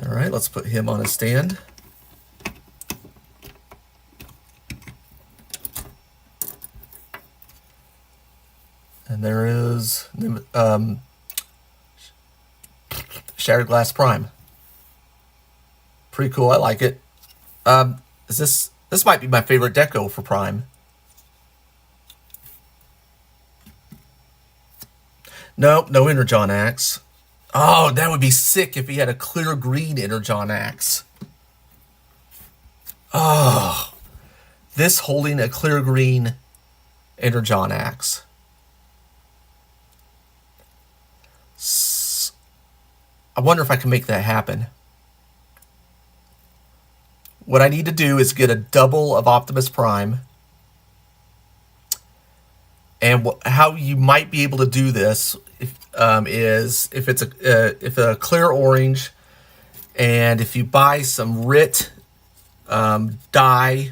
Alright, let's put him on a stand. And there is Shattered Glass Prime. Pretty cool, I like it. This might be my favorite deco for Prime. Nope, no Energon Axe. Oh, that would be sick if he had a clear green Energon Axe. Oh, this holding a clear green Energon Axe. I wonder if I can make that happen. What I need to do is get a double of Optimus Prime. And how you might be able to do this is if it's a clear orange, and if you buy some RIT dye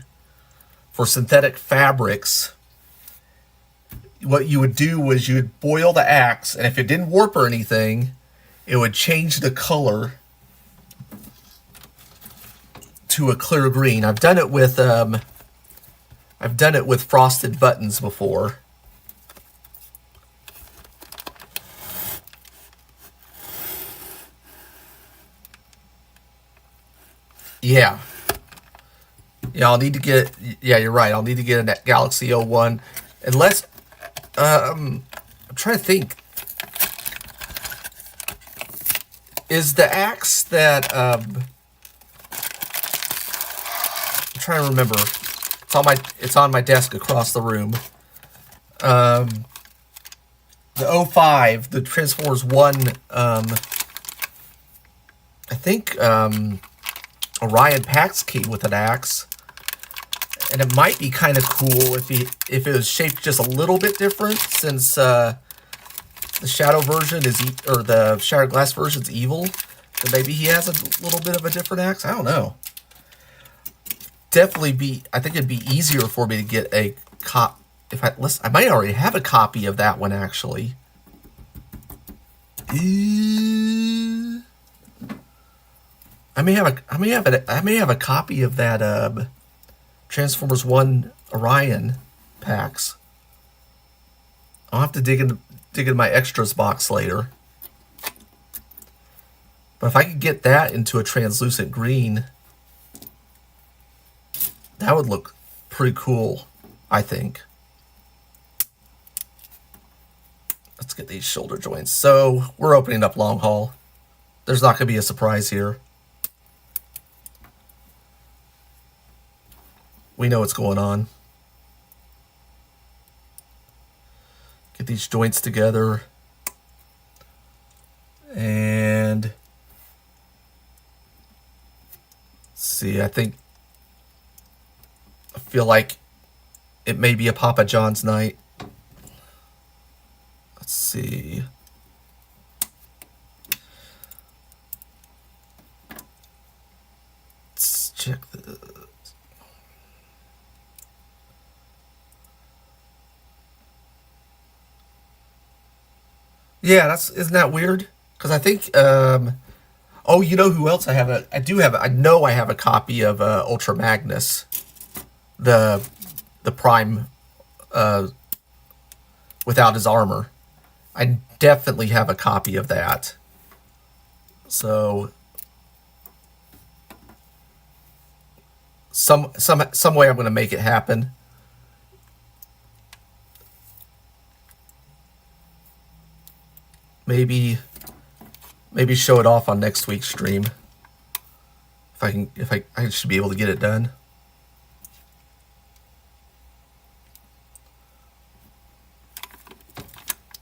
for synthetic fabrics, what you would do was you would boil the axe, and if it didn't warp or anything, it would change the color to a clear green. I've done it with frosted buttons before. Yeah. Yeah, I'll need to get... Yeah, you're right. I'll need to get a Galaxy 01. Unless... I'm trying to think. Is the axe that... I'm trying to remember. It's on my desk across the room. The 05, the Transformers 1... I think... Orion Pax came with an axe, and it might be kind of cool if it was shaped just a little bit different, since the Shadow version or the Shattered Glass version is evil. So maybe he has a little bit of a different axe. I don't know. I think it'd be easier for me to get a I might already have a copy of that one actually. I may have a copy of that Transformers 1 Orion packs. I'll have to dig into my extras box later. But if I could get that into a translucent green, that would look pretty cool, I think. Let's get these shoulder joints. So we're opening up long haul. There's not going to be a surprise here. We know what's going on. Get these joints together. And let's see, I feel like it may be a Papa John's night. Let's see. Let's check the... Yeah, isn't that weird? Because I think, oh, you know who else I have? I know I have a copy of Ultra Magnus, the Prime, without his armor. I definitely have a copy of that. So some way I'm going to make it happen. Maybe show it off on next week's stream. If I should be able to get it done.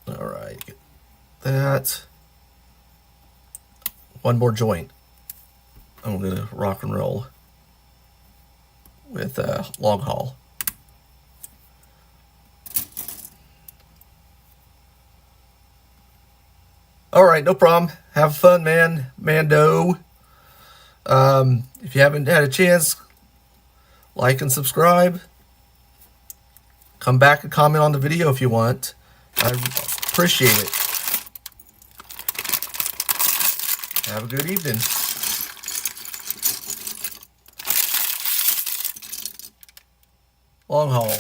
All right, get that. One more joint. I'm gonna rock and roll with long haul. All right, no problem. Have fun, man. Mando. If you haven't had a chance, like and subscribe. Come back and comment on the video if you want. I appreciate it. Have a good evening. Long haul.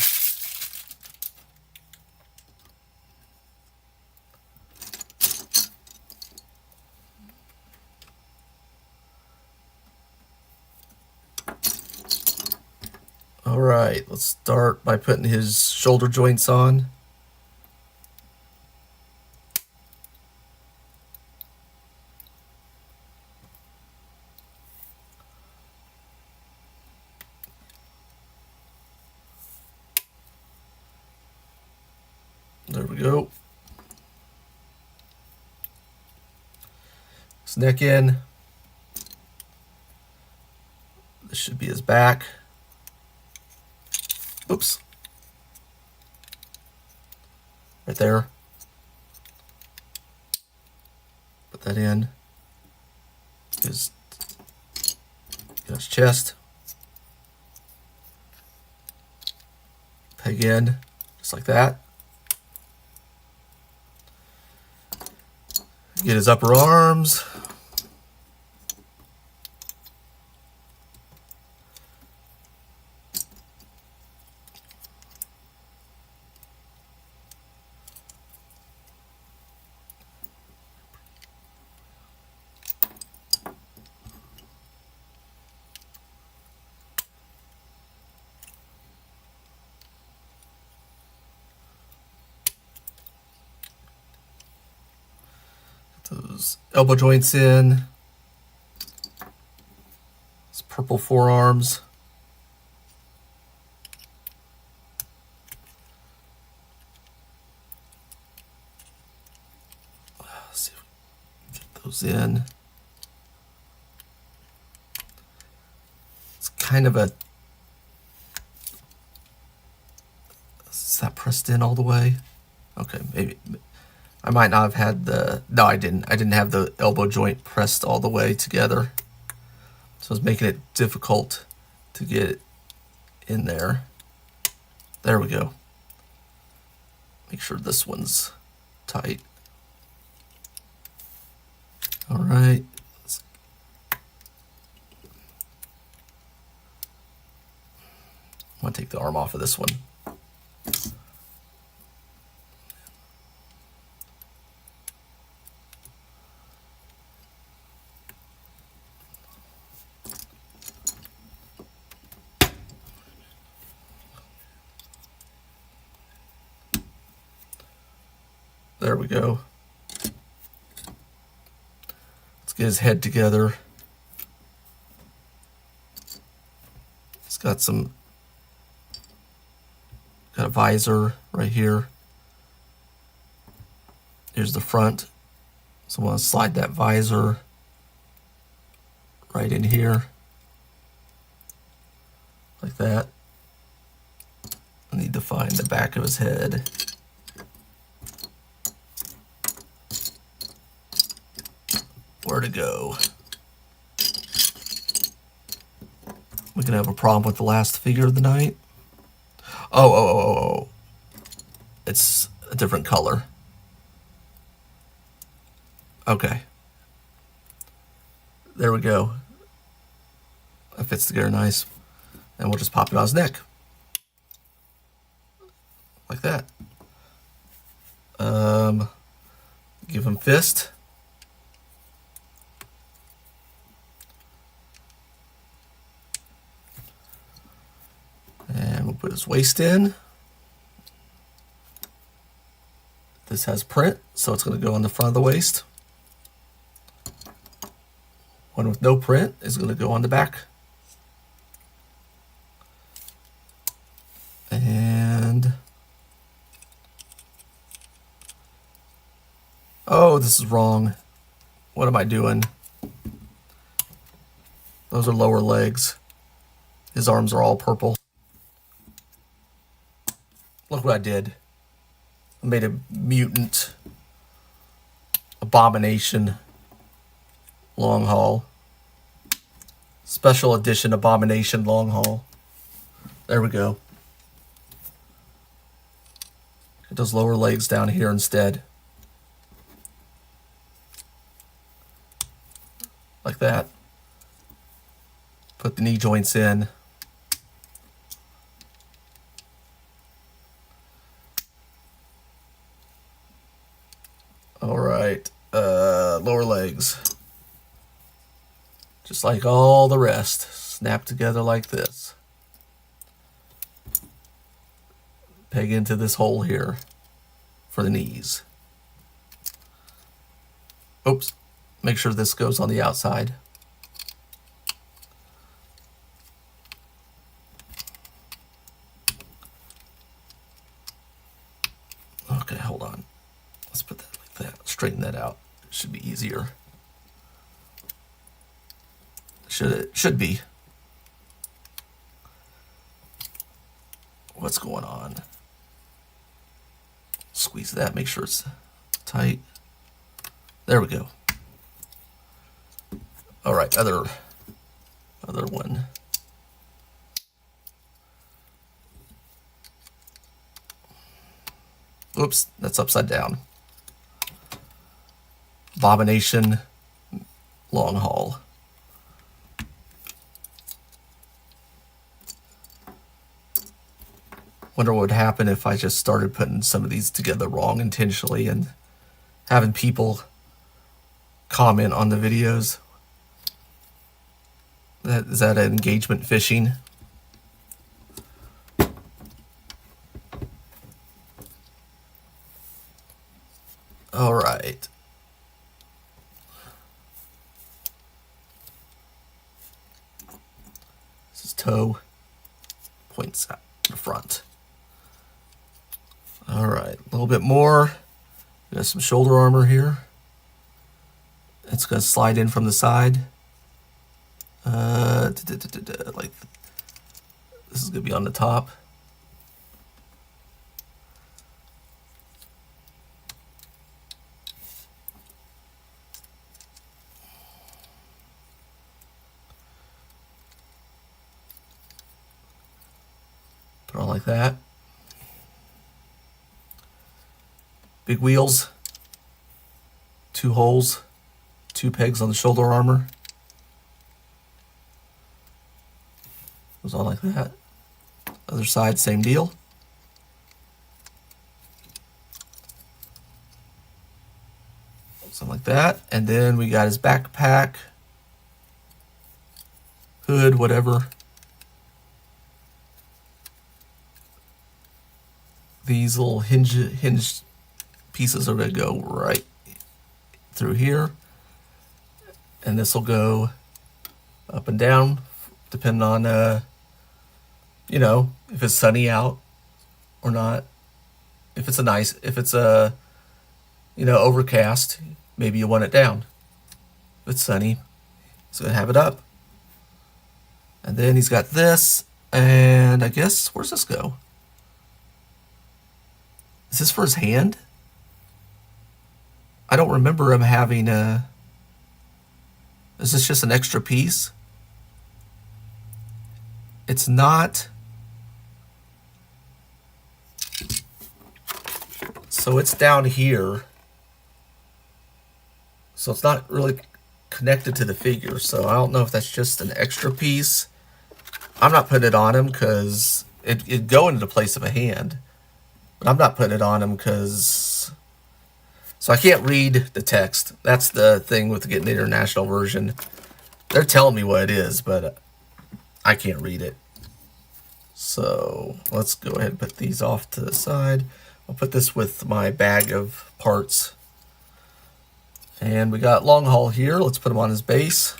All right, let's start by putting his shoulder joints on. There we go. His neck in. This should be his back. Oops. Right there. Put that in. His chest. Peg in, just like that. Get his upper arms. Those elbow joints in. His purple forearms. Let's see if we can get those in. It's kind of a... Is that pressed in all the way? Okay, maybe... I might not have had the... No, I didn't. I didn't have the elbow joint pressed all the way together. So it's making it difficult to get it in there. There we go. Make sure this one's tight. All right. I want to take the arm off of this one. There we go. Let's get his head together. He's got a visor right here. Here's the front. So I'm going to slide that visor right in here. Like that. I need to find the back of his head. Where to go? We're gonna have a problem with the last figure of the night. Oh. It's a different color. Okay. There we go. That fits together nice. And we'll just pop it on his neck. Like that. Give him fist. And we'll put his waist in. This has print, so it's going to go on the front of the waist. One with no print is going to go on the back. And oh, this is wrong. What am I doing? Those are lower legs. His arms are all purple. Look what I did. I made a mutant abomination long haul. Special edition abomination long haul. There we go. Get those lower legs down here instead. Like that. Put the knee joints in. All right, lower legs. Just like all the rest, snap together like this. Peg into this hole here for the knees. Oops, make sure this goes on the outside. Okay, hold on. Let's put that like that. Straighten that out. It should be easier. Should be. What's going on? Squeeze that, make sure it's tight. There we go. All right, other one. Oops, that's upside down. Abomination long haul. Wonder what would happen if I just started putting some of these together wrong intentionally and having people comment on the videos. Is that engagement fishing? All right. This is toe, points out the front. All right, a little bit more. We got some shoulder armor here. It's going to slide in from the side. Like this is going to be on the top. Put it on like that. Big wheels, 2 holes, 2 pegs on the shoulder armor. Goes on like that. Other side, same deal. Something like that. And then we got his backpack, hood, whatever. These little hinge pieces are going to go right through here. And this will go up and down, depending on, you know, if it's sunny out or not. If it's a, you know, overcast, maybe you want it down. If it's sunny, it's going to have it up. And then he's got this, and I guess, where's this go? Is this for his hand? I don't remember him having a... Is this just an extra piece? It's not. So it's down here. So it's not really connected to the figure. So I don't know if that's just an extra piece. I'm not putting it on him because it'd go into the place of a hand. But I'm not putting it on him because... So I can't read the text. That's the thing with getting the international version. They're telling me what it is, but I can't read it. So let's go ahead and put these off to the side. I'll put this with my bag of parts. And we got long haul here. Let's put him on his base,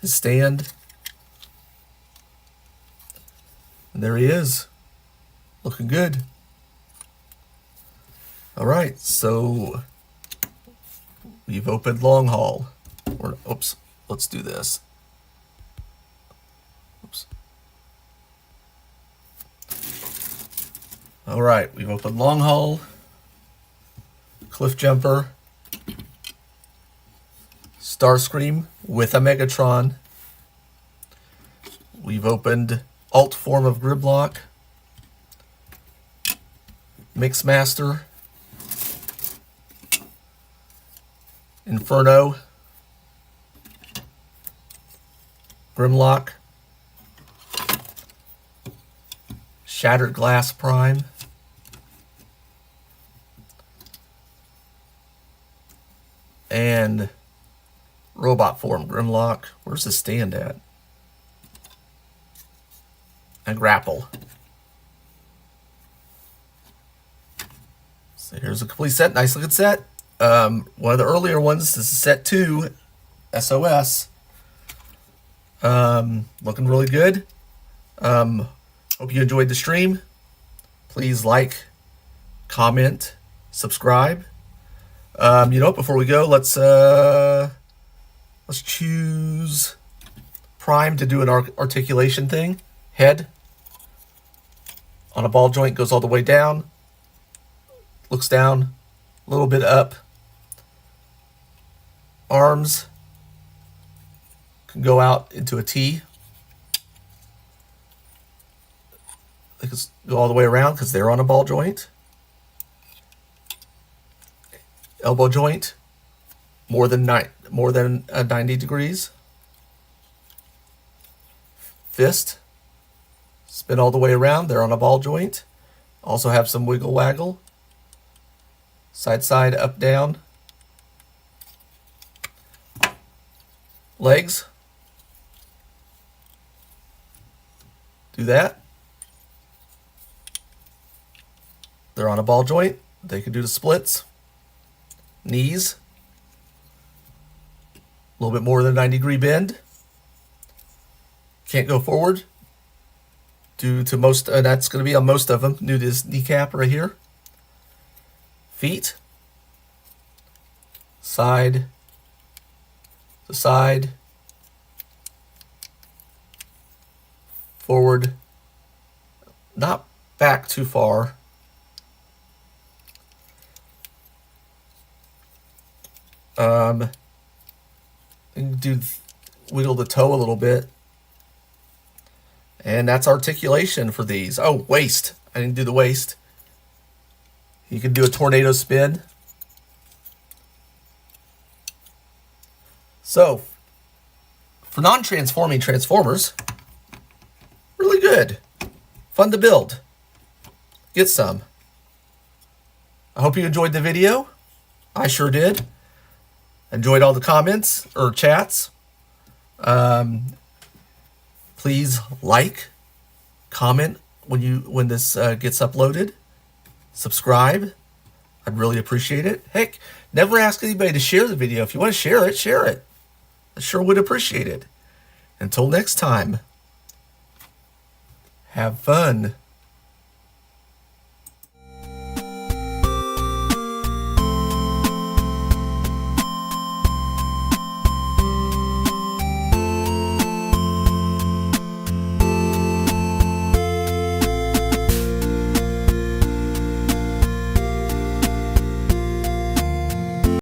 his stand. And there he is, looking good. All right, so we've opened long haul. Oops, let's do this. Oops. All right, we've opened long haul, Cliff Jumper, Starscream with a Megatron. We've opened alt form of Grimlock, Mixmaster, Inferno, Grimlock, Shattered Glass Prime, and robot form Grimlock. Where's the stand at? And Grapple. So here's a complete set. Nice looking set. One of the earlier ones. This is set 2, SOS. Looking really good. Hope you enjoyed the stream. Please like, comment, subscribe. You know, before we go, let's choose Prime to do an articulation thing. Head on a ball joint goes all the way down, looks down, a little bit up. Arms can go out into a T. They can go all the way around because they're on a ball joint. Elbow joint, more than 90 degrees. Fist, spin all the way around. They're on a ball joint. Also have some wiggle waggle. Side side, up down. Legs. Do that. They're on a ball joint. They can do the splits. Knees. A little bit more than a 90-degree bend. Can't go forward. Due to most, that's going to be on most of them. Due to this kneecap right here. Feet. Side to side. Forward. Not back too far. Wiggle the toe a little bit. And that's articulation for these. Oh, waist. I didn't do the waist. You can do a tornado spin. So, for non-transforming Transformers, really good. Fun to build. Get some. I hope you enjoyed the video. I sure did. Enjoyed all the comments or chats. Please like, comment when this gets uploaded. Subscribe. I'd really appreciate it. Heck, never ask anybody to share the video. If you want to share it, share it. I sure would appreciate it. Until next time, have fun.